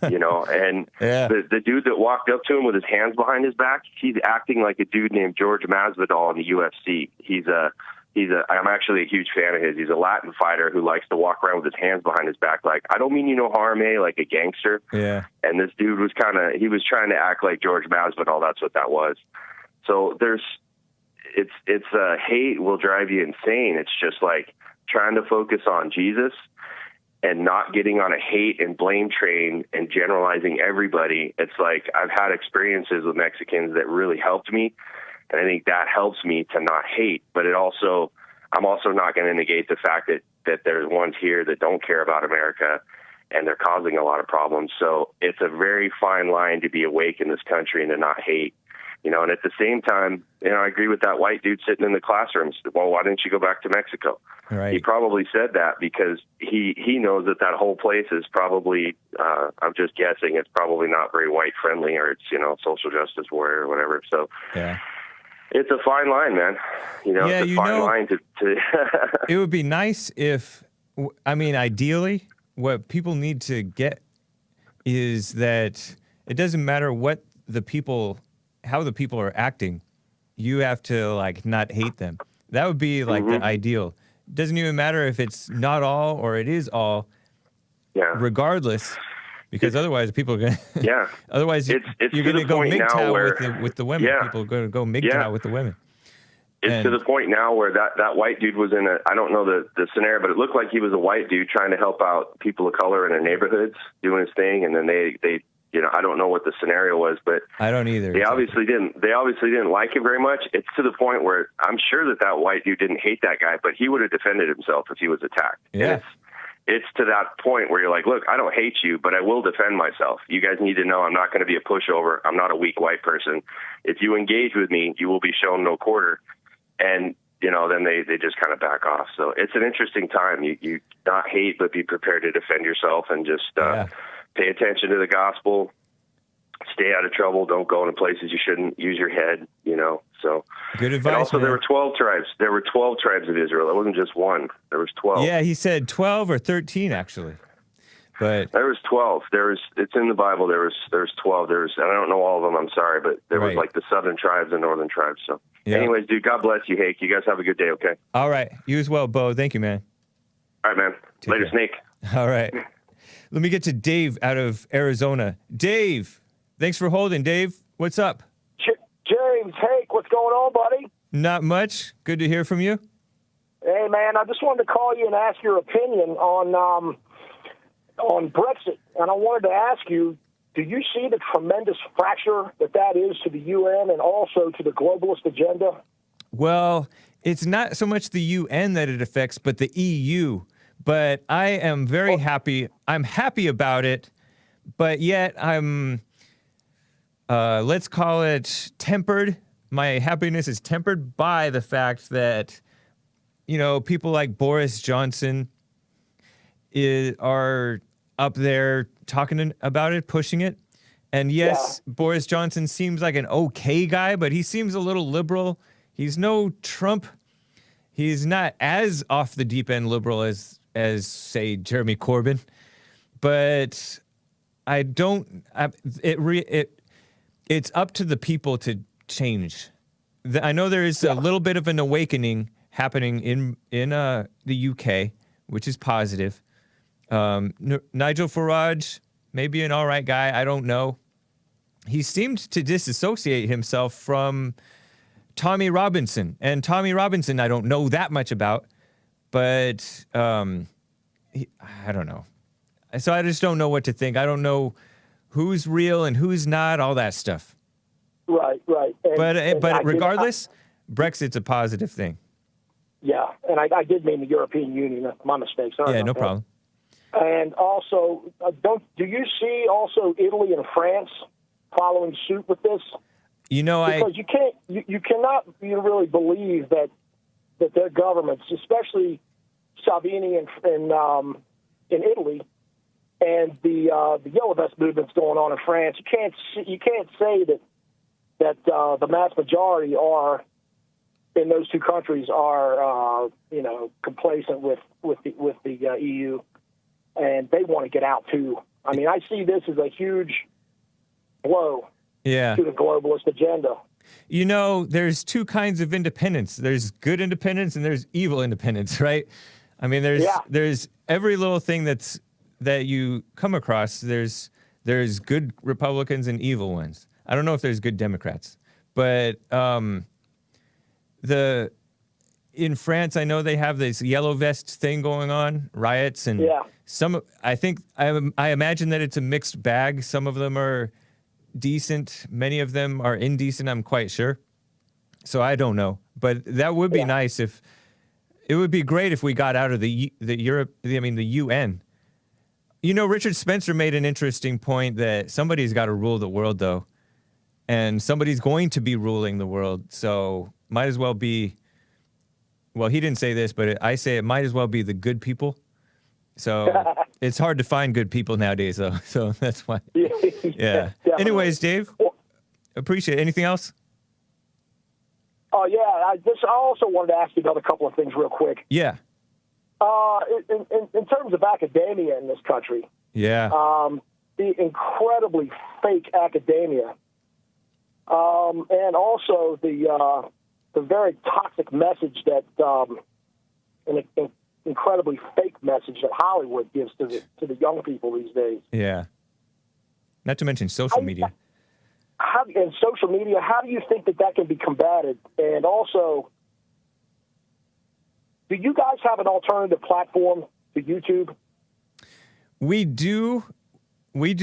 S10: And the dude that walked up to him with his hands behind his back, he's acting like a dude named George Masvidal in the UFC. I'm actually a huge fan of his. He's a Latin fighter who likes to walk around with his hands behind his back, like, "I don't mean you no harm, like a gangster."
S5: Yeah.
S10: And this dude was he was trying to act like George Masvidal. That's what that was. So it's hate will drive you insane. It's just like trying to focus on Jesus and not getting on a hate and blame train and generalizing everybody. It's like I've had experiences with Mexicans that really helped me. And I think that helps me to not hate, but I'm also not going to negate the fact that there's ones here that don't care about America and they're causing a lot of problems. So it's a very fine line to be awake in this country and to not hate, and at the same time, I agree with that white dude sitting in the classrooms. Well, why didn't you go back to Mexico?
S5: Right.
S10: He probably said that because he knows that whole place is probably, I'm just guessing, it's probably not very white friendly, or it's, social justice warrior or whatever. So
S5: yeah.
S10: It's a fine line, man. It's a fine line to
S5: It would be nice if, ideally, what people need to get is that it doesn't matter how the people are acting. You have to, not hate them. That would be, the ideal. It doesn't even matter if it's not all or it is all. Yeah. Regardless. Because otherwise, people are going to. Yeah. Otherwise, you're going to go MGTOW with the women. Yeah. People are going to go MGTOW with the women.
S10: It's to the point now where that white dude was in I don't know the scenario, but it looked like he was a white dude trying to help out people of color in their neighborhoods, doing his thing, and then they I don't know what the scenario was, but
S5: I don't either.
S10: They obviously didn't like him very much. It's to the point where I'm sure that white dude didn't hate that guy, but he would have defended himself if he was attacked.
S5: Yeah.
S10: It's to that point where you're like, look, I don't hate you, but I will defend myself. You guys need to know I'm not going to be a pushover. I'm not a weak white person. If you engage with me, you will be shown no quarter. And, then they just kind of back off. So it's an interesting time. You not hate, but be prepared to defend yourself and just pay attention to the gospel. Stay out of trouble. Don't go into places you shouldn't. Use your head, So
S5: good advice.
S10: And also,
S5: man.
S10: There were 12 tribes. There were 12 tribes of Israel. It wasn't just one. There was 12.
S5: Yeah, he said 12 or 13 actually. But
S10: there was 12. It's in the Bible. There's 12. And I don't know all of them. I'm sorry, but there was the southern tribes and northern tribes. So, anyways, dude, God bless you, Hake. You guys have a good day. Okay.
S5: All right. You as well, Beau. Thank you, man.
S10: All right, man. Later, Snake.
S5: All right. Let me get to Dave out of Arizona. Dave, thanks for holding. Dave, what's up?
S11: James, Hake, what's going on, buddy?
S5: Not much. Good to hear from you.
S11: Hey, man, I just wanted to call you and ask your opinion on Brexit. And I wanted to ask you, do you see the tremendous fracture that is to the UN and also to the globalist agenda?
S5: Well, it's not so much the UN that it affects, but the EU. But I am very happy. I'm happy about it, but yet I'm, let's call it tempered. My happiness is tempered by the fact that, people like Boris Johnson are up there talking about it, pushing it. And yes, Boris Johnson seems like an okay guy, but he seems a little liberal. He's no Trump. He's not as off the deep end liberal as say Jeremy Corbyn. But it's up to the people to change. I know there is a little bit of an awakening happening in the UK, which is positive. Nigel Farage, maybe an all right guy, I don't know. He seemed to disassociate himself from Tommy Robinson. And Tommy Robinson, I don't know that much about, but I don't know. So I just don't know what to think. I don't know who's real and who's not, all that stuff.
S11: Right.
S5: But regardless, Brexit's a positive thing.
S11: Yeah, and I did mean the European Union. That's my mistake. Sorry.
S5: Yeah, no problem.
S11: And also, do you see also Italy and France following suit with this? Because you cannot really believe that their governments, especially Salvini in Italy, and the Yellow Vest movement's going on in France, you can't say that the mass majority are in those two countries are, complacent with the EU, and they want to get out too. I mean, I see this as a huge blow to the globalist agenda.
S5: There's two kinds of independence. There's good independence and there's evil independence, right? I mean, there's every little thing that you come across. There's good Republicans and evil ones. I don't know if there's good Democrats, but in France, I know they have this yellow vest thing going on, riots, and I imagine that it's a mixed bag. Some of them are decent, many of them are indecent, I'm quite sure. So I don't know, but that would be nice it would be great if we got out of the UN. Richard Spencer made an interesting point that somebody's got to rule the world, though, and somebody's going to be ruling the world. So might as well be. Well, he didn't say this, but I say it might as well be the good people. So it's hard to find good people nowadays, though. So that's why. Yeah. Anyways, Dave, appreciate it. Anything else?
S11: Oh, yeah. I also wanted to ask you another couple of things real quick.
S5: Yeah.
S11: In terms of academia in this country, the incredibly fake academia, and also the very toxic message that, an incredibly fake message that Hollywood gives to the young people these days.
S5: Yeah. Not to mention social media.
S11: And social media, how do you think that can be combated? And also, do you guys have an alternative platform to YouTube?
S5: We do. We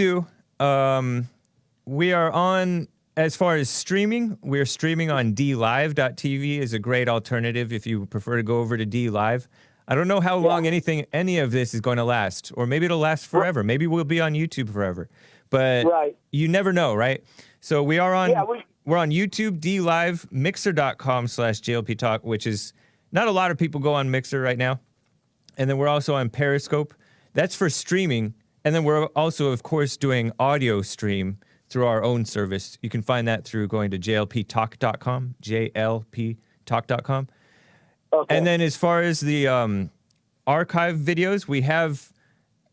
S5: are on, as far as streaming, we're streaming on DLive.tv is a great alternative if you prefer to go over to DLive. I don't know how long any of this is going to last, or maybe it'll last forever. Maybe we'll be on YouTube forever, but you never know, right? So we are on, we're on YouTube, DLive, Mixer.com/JLP Talk, which is not a lot of people go on Mixer right now. And then we're also on Periscope. That's for streaming. And then we're also, of course, doing audio stream through our own service. You can find that through going to jlptalk.com, jlptalk.com. Okay. And then as far as the archive videos, we have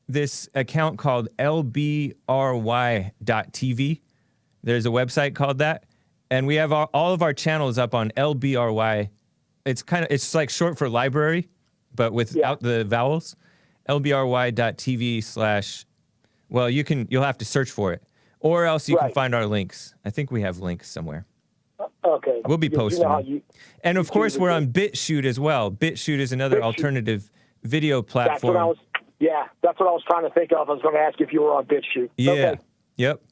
S5: this account called lbry.tv. There's a website called that. And we have all of our channels up on LBRY. It's like short for library, but without the vowels. lbry.tv/ well, you'll have to search for it. Or else you can find our links. I think we have links somewhere.
S11: Okay.
S5: We'll be posting them. And of course, we're on BitChute as well. BitChute is another alternative video platform.
S11: That's what I was trying to think of. I was going to ask if you were on BitChute.
S5: Yeah.
S11: Okay.
S5: Yep.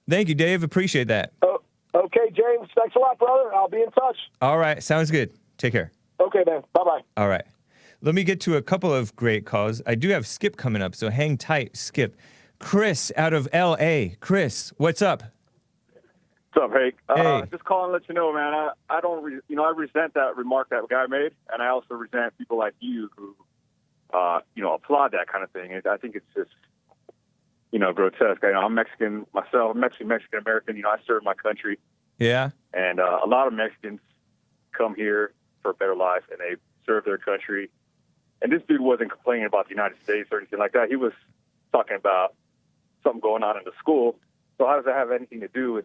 S5: Thank you, Dave. Appreciate that.
S11: Okay, James. Thanks a lot, brother. I'll be in touch.
S5: All right. Sounds good. Take care.
S11: Okay, man. Bye-bye.
S5: All right. Let me get to a couple of great calls. I do have Skip coming up, so hang tight, Skip. Chris out of L.A. Chris, what's up?
S12: What's up, Hake?
S5: Hey.
S12: Just calling to let you know, man. I don't, I resent that remark that guy made, and I also resent people like you who, applaud that kind of thing. I think it's just, grotesque. I'm Mexican myself, Mexican-American. I serve my country.
S5: Yeah.
S12: And a lot of Mexicans come here for a better life, and they serve their country. And this dude wasn't complaining about the United States or anything like that. He was talking about something going on in the school. So how does that have anything to do with,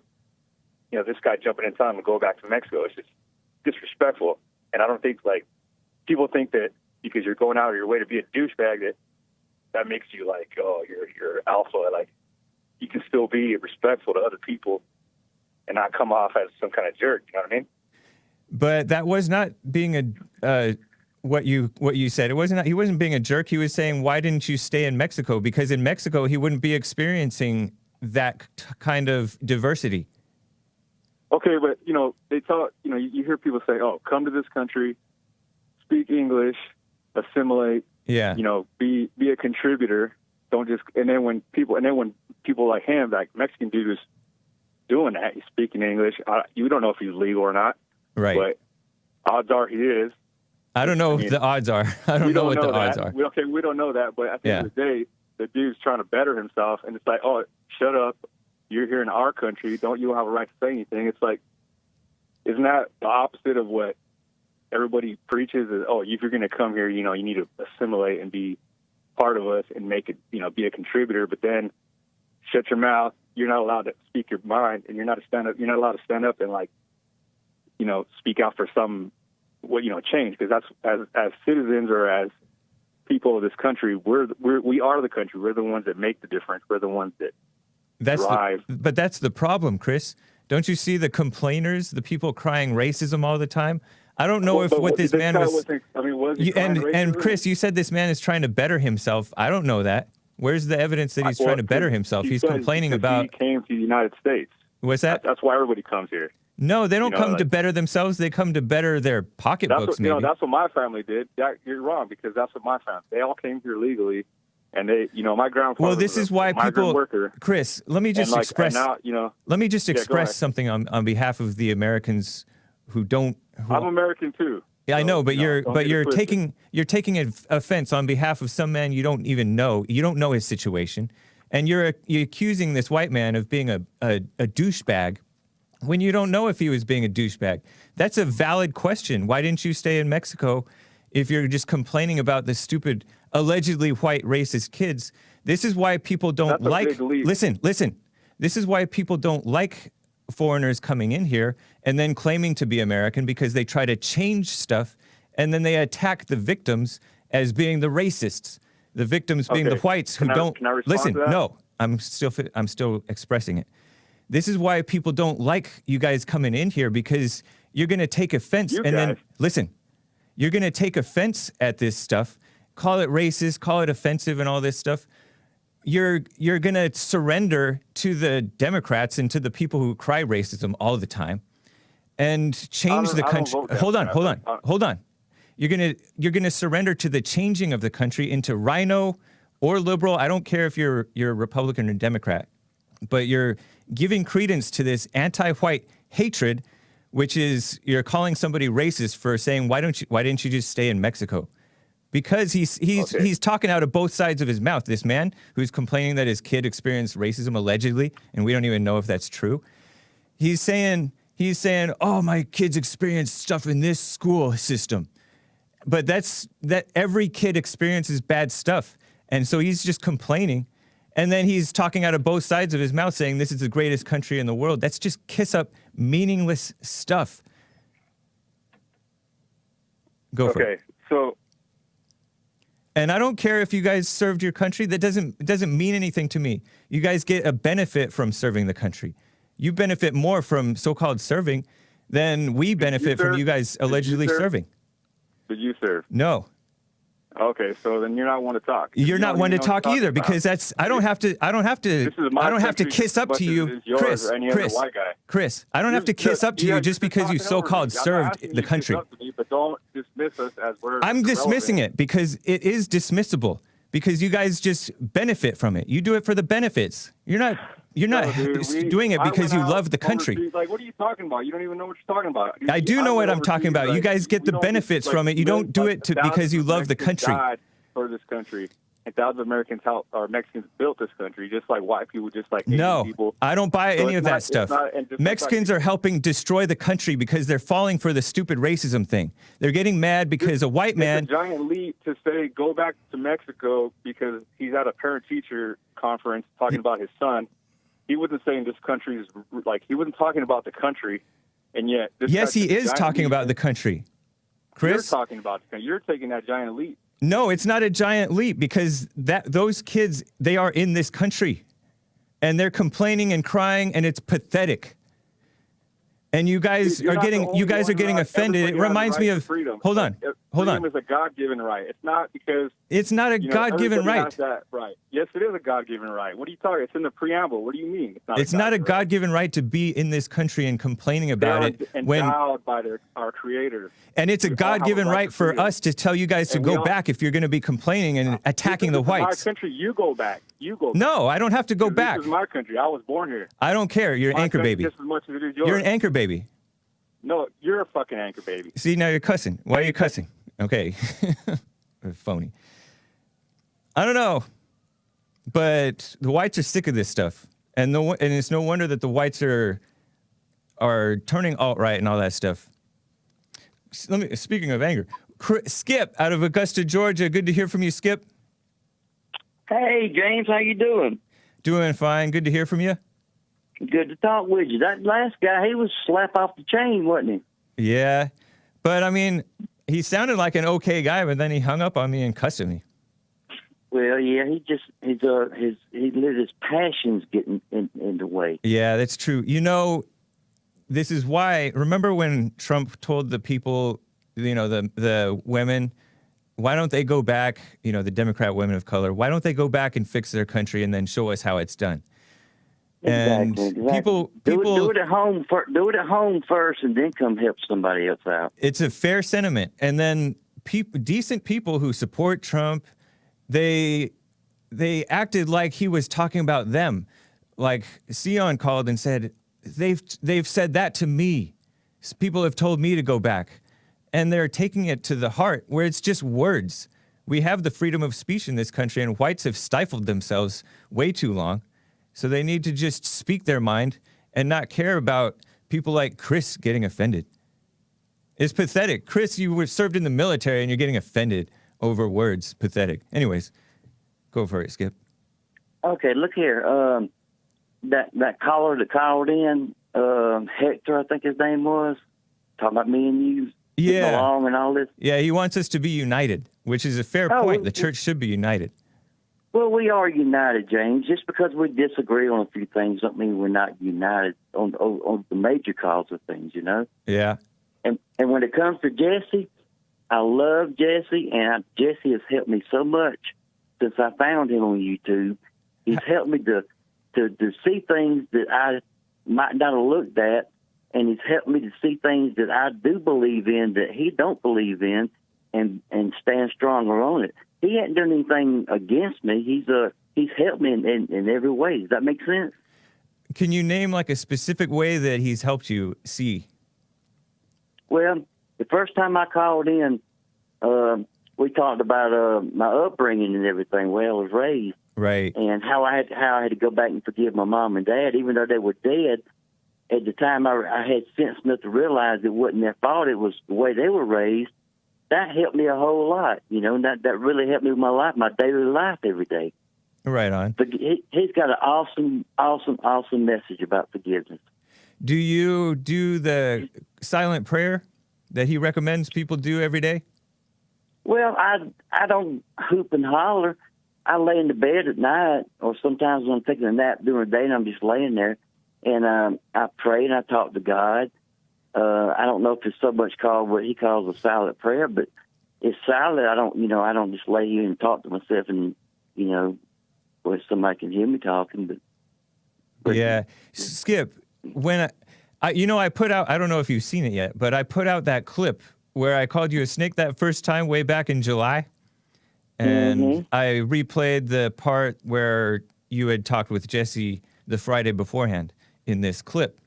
S12: this guy jumping in time to go back to Mexico? It's just disrespectful. And I don't think, people think that because you're going out of your way to be a douchebag that makes you you're alpha. You can still be respectful to other people and not come off as some kind of jerk. You know what I mean?
S5: But that was not being what you said. It wasn't. He wasn't being a jerk. He was saying, why didn't you stay in Mexico? Because in Mexico, he wouldn't be experiencing that kind of diversity.
S12: Okay, but, they talk, you hear people say, oh, come to this country, speak English, assimilate, be a contributor. Don't just, and then when people like him, like Mexican dude is doing that, he's speaking English. You don't know if he's legal or not.
S5: Right.
S12: But odds are he is.
S5: I don't know what the odds are. I don't know what the odds are.
S12: We don't know that, but at the end of the day, the dude's trying to better himself, and it's like, oh, shut up. You're here in our country. Don't you have a right to say anything? It's like, Isn't that the opposite of what everybody preaches? Is, oh, if you're going to come here, you need to assimilate and be part of us and make it, be a contributor. But then shut your mouth. You're not allowed to speak your mind, and you're not allowed to stand up and speak out for some change. Because that's as citizens or as people of this country, we are the country. We're the ones that make the difference. We're the ones that drive.
S5: But that's the problem, Chris. Don't you see the complainers, the people crying racism all the time? I don't know what this man was. And Chris, you said this man is trying to better himself. I don't know that. Where's the evidence that he's trying to better himself? He's complaining about.
S12: He came to the United States.
S5: What's that?
S12: That's why everybody comes here.
S5: No, they don't come to better themselves. They come to better their pocketbooks. Maybe.
S12: That's what my family did. You're wrong, because that's what my family. They all came here legally, and they, my grandfather.
S5: Well, this is why people.
S12: Worker.
S5: Chris, let me just express. Let me just express something on behalf of the Americans who don't.
S12: I'm American too.
S5: Yeah, I know, but you're taking offense on behalf of some man you don't even know. You don't know his situation, and you're accusing this white man of being a douchebag when you don't know if he was being a douchebag. That's a valid question. Why didn't you stay in Mexico if you're just complaining about the stupid, allegedly white racist kids? This is why people don't listen. This is why people don't like foreigners coming in here and then claiming to be American, because they try to change stuff and then they attack the victims as being the racists. The victims being the whites who don't listen. No, I'm still expressing it. This is why people don't like you guys coming in here, because you're going to take offense then listen. You're going to take offense at this stuff, call it racist, call it offensive and all this stuff. You're going to surrender to the Democrats and to the people who cry racism all the time and change the country. Hold on. You're going to surrender to the changing of the country into rhino or liberal. I don't care if you're Republican or Democrat, but you're giving credence to this anti-white hatred, which is you're calling somebody racist for saying, why didn't you just stay in Mexico? Because he's talking out of both sides of his mouth. This man who's complaining that his kid experienced racism allegedly, and we don't even know if that's true. He's saying, oh, my kids experienced stuff in this school system. But that every kid experiences bad stuff. And so he's just complaining. And then he's talking out of both sides of his mouth saying this is the greatest country in the world. That's just kiss up, meaningless stuff. Go for it.
S12: Okay, so.
S5: And I don't care if you guys served your country. That doesn't mean anything to me. You guys get a benefit from serving the country. You benefit more from so-called serving than we benefit from you guys allegedly serving.
S12: Did you serve?
S5: No.
S12: Okay, so then you're not one to talk.
S5: You're not one to talk either, because I don't have to kiss up to you, Chris. I don't have to kiss up to you just because you so-called served the country.
S12: But don't dismiss us as we're
S5: I'm dismissing it because it is dismissible, because you guys just benefit from it. You do it for the benefits. You're not doing it because you love the country.
S12: Like, what are you talking about? You don't even know what you're talking about.
S5: I do know what I'm talking about. You guys get the benefits from it. You don't do it because you love the country.
S12: Died for this country. And thousands of Americans or Mexicans built this country, just like white people, just like Asian people.
S5: I don't buy any of that stuff. Mexicans are helping destroy the country because they're falling for the stupid racism thing. They're getting mad because a white man.
S12: It's a giant leap to say go back to Mexico because he's at a parent-teacher conference talking about his son. He wasn't saying this country is he wasn't talking about the country, and yet.
S5: Yes, he is talking about the country. Chris,
S12: you're talking about the country. You're taking that giant leap.
S5: No, it's not a giant leap, because those kids, they are in this country and they're complaining and crying, and it's pathetic. And you guys are getting offended. It reminds me of Hold on.
S12: Freedom is a God-given right. It's not because
S5: it's not a God-given right.
S12: Has that right. Yes, it is a God-given right. What are you talking? It's in the preamble. What do you mean?
S5: It's not a God-given right to be in this country and complaining about it
S12: endowed by our Creator.
S5: And it's a God-given right for us to tell you guys to go back if you're going to be complaining and attacking the whites.
S12: My country, you go back.
S5: No, I don't have to go back.
S12: This is my country. I was born here.
S5: I don't care. You're an anchor baby.
S12: Just as much as it is yours.
S5: You're an anchor baby.
S12: No, you're a fucking anchor baby.
S5: See, now you're cussing. Why are you cussing? Okay. Phony. I don't know. But the whites are sick of this stuff. And it's no wonder that the whites are are turning alt-right and all that stuff. Speaking of anger, Skip out of Augusta, Georgia. Good to hear from you, Skip.
S13: Hey, James, how you doing?
S5: Doing fine. Good to hear from you.
S13: Good to talk with you. That last guy, he was slap off the chain, wasn't he?
S5: Yeah, but I mean, he sounded like an okay guy, but then he hung up on me and cussed at me.
S13: Well, yeah, he let his passions get in the way.
S5: Yeah, that's true. You know, this is why. Remember when Trump told the people, you know, the women, why don't they go back? You know, the Democrat women of color, why don't they go back and fix their country and then show us how it's done?
S13: Exactly.
S5: And people
S13: do it at home. Do it at home first, and then come help somebody else out.
S5: It's a fair sentiment. And then decent people who support Trump, they acted like he was talking about them. Like Sion called and said, they've said that to me. People have told me to go back, and they're taking it to the heart where it's just words. We have the freedom of speech in this country, and whites have stifled themselves way too long. So they need to just speak their mind and not care about people like Chris getting offended. It's pathetic. Chris, you were served in the military and you're getting offended over words. Pathetic. Anyways, go for it, Skip.
S13: Okay, look here. That caller that called in, Hector, I think his name was, talking about me and you getting along and all this.
S5: Yeah, he wants us to be united, which is a fair point. The church should be united.
S13: Well, we are united, James. Just because we disagree on a few things don't mean we're not united on the major cause of things, you know?
S5: Yeah.
S13: And when it comes to Jesse, I love Jesse, and Jesse has helped me so much since I found him on YouTube. He's helped me to see things that I might not have looked at, and he's helped me to see things that I do believe in that he don't believe in, and stand stronger on it. He hasn't done anything against me. He's helped me in every way. Does that make sense?
S5: Can you name like a specific way that he's helped you see?
S13: Well, the first time I called in, we talked about my upbringing and everything, where I was raised,
S5: right,
S13: and how I had to go back and forgive my mom and dad, even though they were dead. At the time, I had sense enough to realize it wasn't their fault. It was the way they were raised. That helped me a whole lot, you know, and that really helped me with my life, my daily life every day.
S5: Right on.
S13: But he's got an awesome message about forgiveness.
S5: Do you do the silent prayer that he recommends people do every day?
S13: Well, I don't hoop and holler. I lay in the bed at night, or sometimes when I'm taking a nap during the day and I'm just laying there, and I pray and I talk to God. I don't know if it's so much called what he calls a silent prayer, but it's silent. I don't just lay here and talk to myself and, you know, where somebody can hear me talking. But
S5: yeah. Skip, when I put out, I don't know if you've seen it yet, but I put out that clip where I called you a snake that first time way back in July. And I replayed the part where you had talked with Jesse the Friday beforehand in this clip.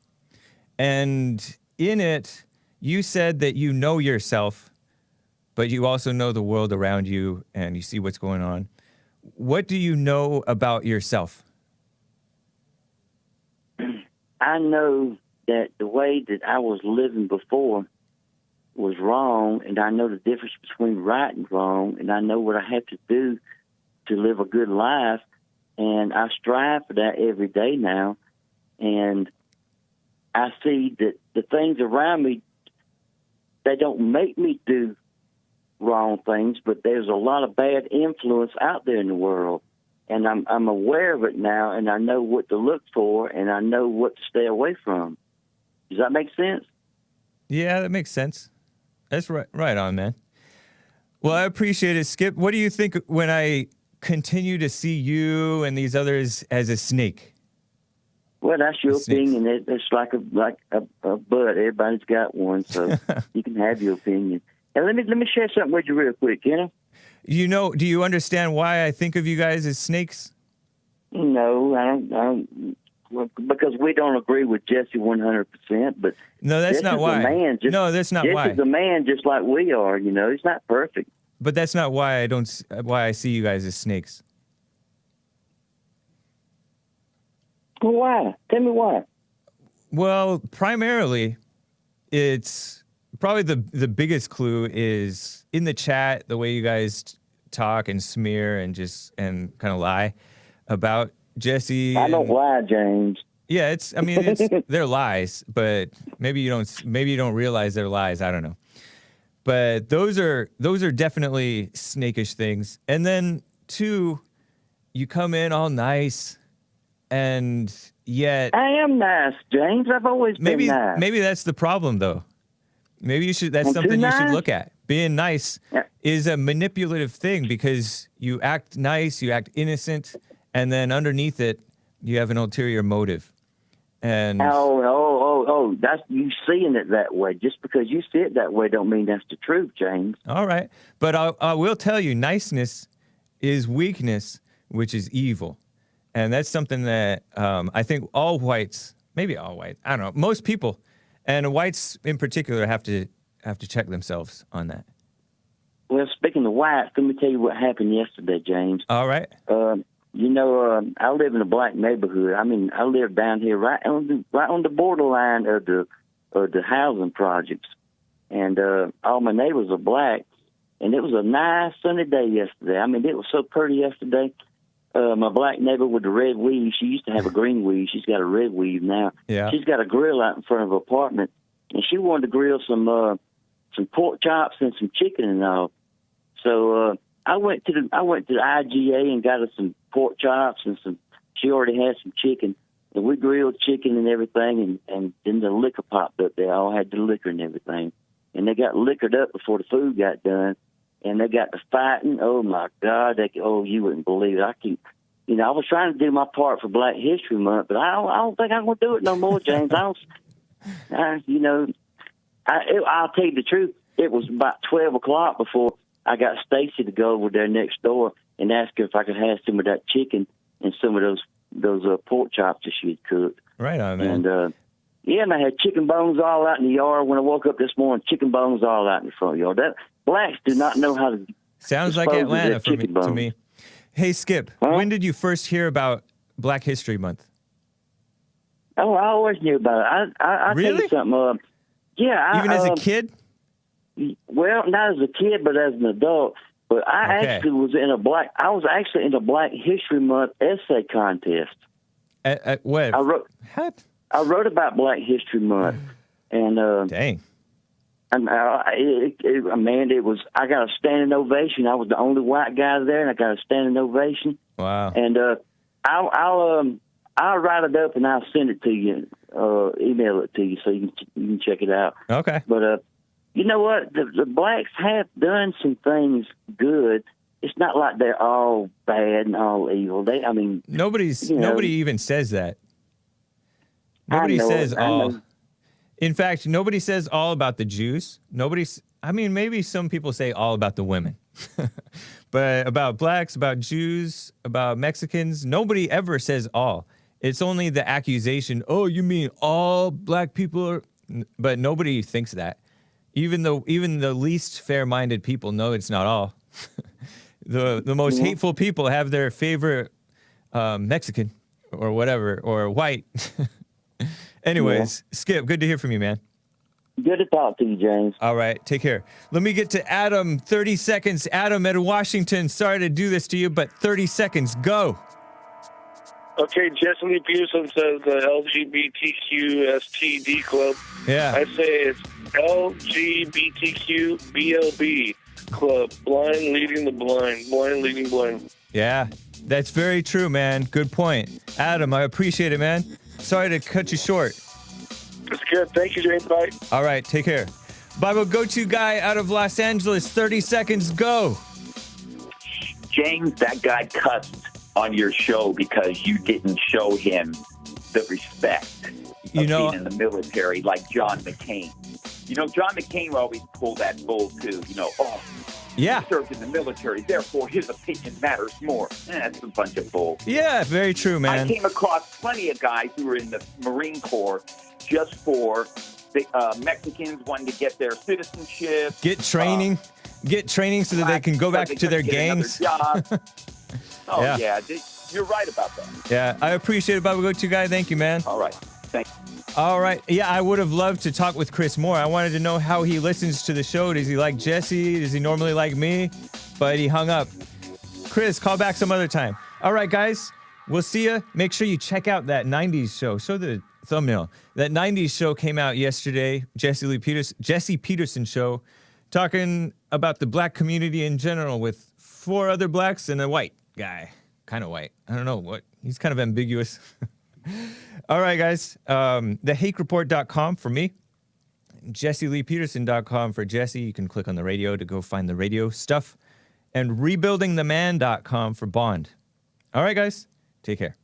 S5: And in it, you said that you know yourself, but you also know the world around you and you see what's going on. What do you know about yourself?
S13: I know that the way that I was living before was wrong, and I know the difference between right and wrong, and I know what I have to do to live a good life, and I strive for that every day now, and I see that the things around me, they don't make me do wrong things, but there's a lot of bad influence out there in the world. And I'm aware of it now, and I know what to look for, and I know what to stay away from. Does that make sense?
S5: Yeah, that makes sense. That's right on, man. Well, I appreciate it, Skip. What do you think when I continue to see you and these others as a snake?
S13: Well, that's your opinion. It's like a butt. Everybody's got one, so you can have your opinion. And let me share something with you real quick, you know?
S5: Do you understand why I think of you guys as snakes?
S13: No, I don't. Because we don't agree with Jesse 100%. But
S5: no, that's not why. No, that's not why.
S13: Jesse's a man just like we are. You know, he's not perfect.
S5: But that's not why I see you guys as snakes.
S13: Well, why? Tell me why.
S5: Well, primarily, it's probably the biggest clue is in the chat, the way you guys talk and smear and kind of lie about Jesse.
S13: I don't lie, James.
S5: Yeah, it's they're lies, but maybe you don't realize they're lies. I don't know. But those are definitely snakish things. And then 2, you come in all nice, and yet
S13: I am nice, James. I've always been nice.
S5: Maybe that's the problem, though. Maybe that's something you should look at. Being nice is a manipulative thing because you act nice, you act innocent, and then underneath it, you have an ulterior motive. And
S13: that's you seeing it that way. Just because you see it that way don't mean that's the truth, James.
S5: All right. But I will tell you, niceness is weakness, which is evil. And that's something that I think all whites, maybe all whites, I don't know, most people, and whites in particular have to check themselves on that.
S13: Well, speaking of whites, let me tell you what happened yesterday, James.
S5: All right.
S13: I live in a black neighborhood. I mean, I live down here right on the borderline of the housing projects, and all my neighbors are black. And it was a nice sunny day yesterday. I mean, it was so pretty yesterday. My black neighbor with the red weave, she used to have a green weave. She's got a red weave now.
S5: Yeah.
S13: She's got a grill out in front of her apartment, and she wanted to grill some pork chops and some chicken and all. So I went to the IGA and got her some pork chops and she already had some chicken, and we grilled chicken and everything, and then the liquor popped up. They all had the liquor and everything, and they got liquored up before the food got done, and they got to fighting. Oh my God! You wouldn't believe it. I was trying to do my part for Black History Month, but I don't think I'm going to do it no more, James. I'll tell you the truth. It was about 12 o'clock before I got Stacy to go over there next door and ask her if I could have some of that chicken and some of those pork chops that she had cooked.
S5: Right on, man.
S13: And and I had chicken bones all out in the yard when I woke up this morning. Chicken bones all out in the front yard. Blacks do not know how to.
S5: Sounds like Atlanta to me. Hey, Skip, when did you first hear about Black History Month?
S13: Oh, I always knew about it. I
S5: really?
S13: tell you something.
S5: Even as a kid?
S13: Well, not as a kid, but as an adult. But I actually was in a Black History Month essay contest.
S5: At what?
S13: I wrote about Black History Month, and
S5: dang.
S13: And it was. I got a standing ovation. I was the only white guy there, and I got a standing ovation.
S5: Wow.
S13: And I'll write it up and I'll send it to you, email it to you so you can check it out.
S5: Okay.
S13: But you know what? The blacks have done some things good. It's not like they're all bad and all evil. Nobody
S5: even says that. Nobody says all. In fact, nobody says all about the Jews. Maybe some people say all about the women. But about blacks, about Jews, about Mexicans, nobody ever says all. It's only the accusation, oh, you mean all black people are... But nobody thinks that. Even the least fair-minded people know it's not all. The most hateful people have their favorite Mexican or whatever, or white. Anyways, Skip, good to hear from you, man.
S13: Good to talk to you, James.
S5: All right, take care. Let me get to Adam. 30 seconds. Adam at Washington. Sorry to do this to you, but 30 seconds. Go.
S14: Okay, Jesse Lee Peterson says the LGBTQSTD club.
S5: Yeah.
S14: I say it's LGBTQBLB club. Blind leading the blind. Blind leading blind.
S5: Yeah, that's very true, man. Good point. Adam, I appreciate it, man. Sorry to cut you short.
S14: That's good. Thank you, James. Bye.
S5: All right, take care. Bible go-to guy out of Los Angeles. 30 seconds, go.
S15: James, that guy cussed on your show because you didn't show him the respect of being in the military like John McCain. John McCain always pulled that bull too.
S5: Yeah.
S15: He served in the military, therefore his opinion matters more. That's a bunch of bull.
S5: Yeah, very true, man.
S15: I came across plenty of guys who were in the Marine Corps just for the Mexicans wanting to get their citizenship.
S5: Get training so that they can go back to their gangs.
S15: Yeah, you're right about that.
S5: Yeah, I appreciate it, Bible go-to guy. Thank you, man.
S15: All right. Thanks.
S5: All right. Yeah, I would have loved to talk with Chris more. I wanted to know how he listens to the show. Does he like Jesse? Does he normally like me? But he hung up. Chris, call back some other time. All right, guys. We'll see you. Make sure you check out that 90s show. Show the thumbnail. That 90s show came out yesterday. Jesse Peterson show, talking about the black community in general with 4 other blacks and a white guy. Kind of white. I don't know what. He's kind of ambiguous. All right, guys. TheHakeReport.com for me. JesseLeePeterson.com for Jesse. You can click on the radio to go find the radio stuff. And RebuildingTheMan.com for Bond. All right, guys. Take care.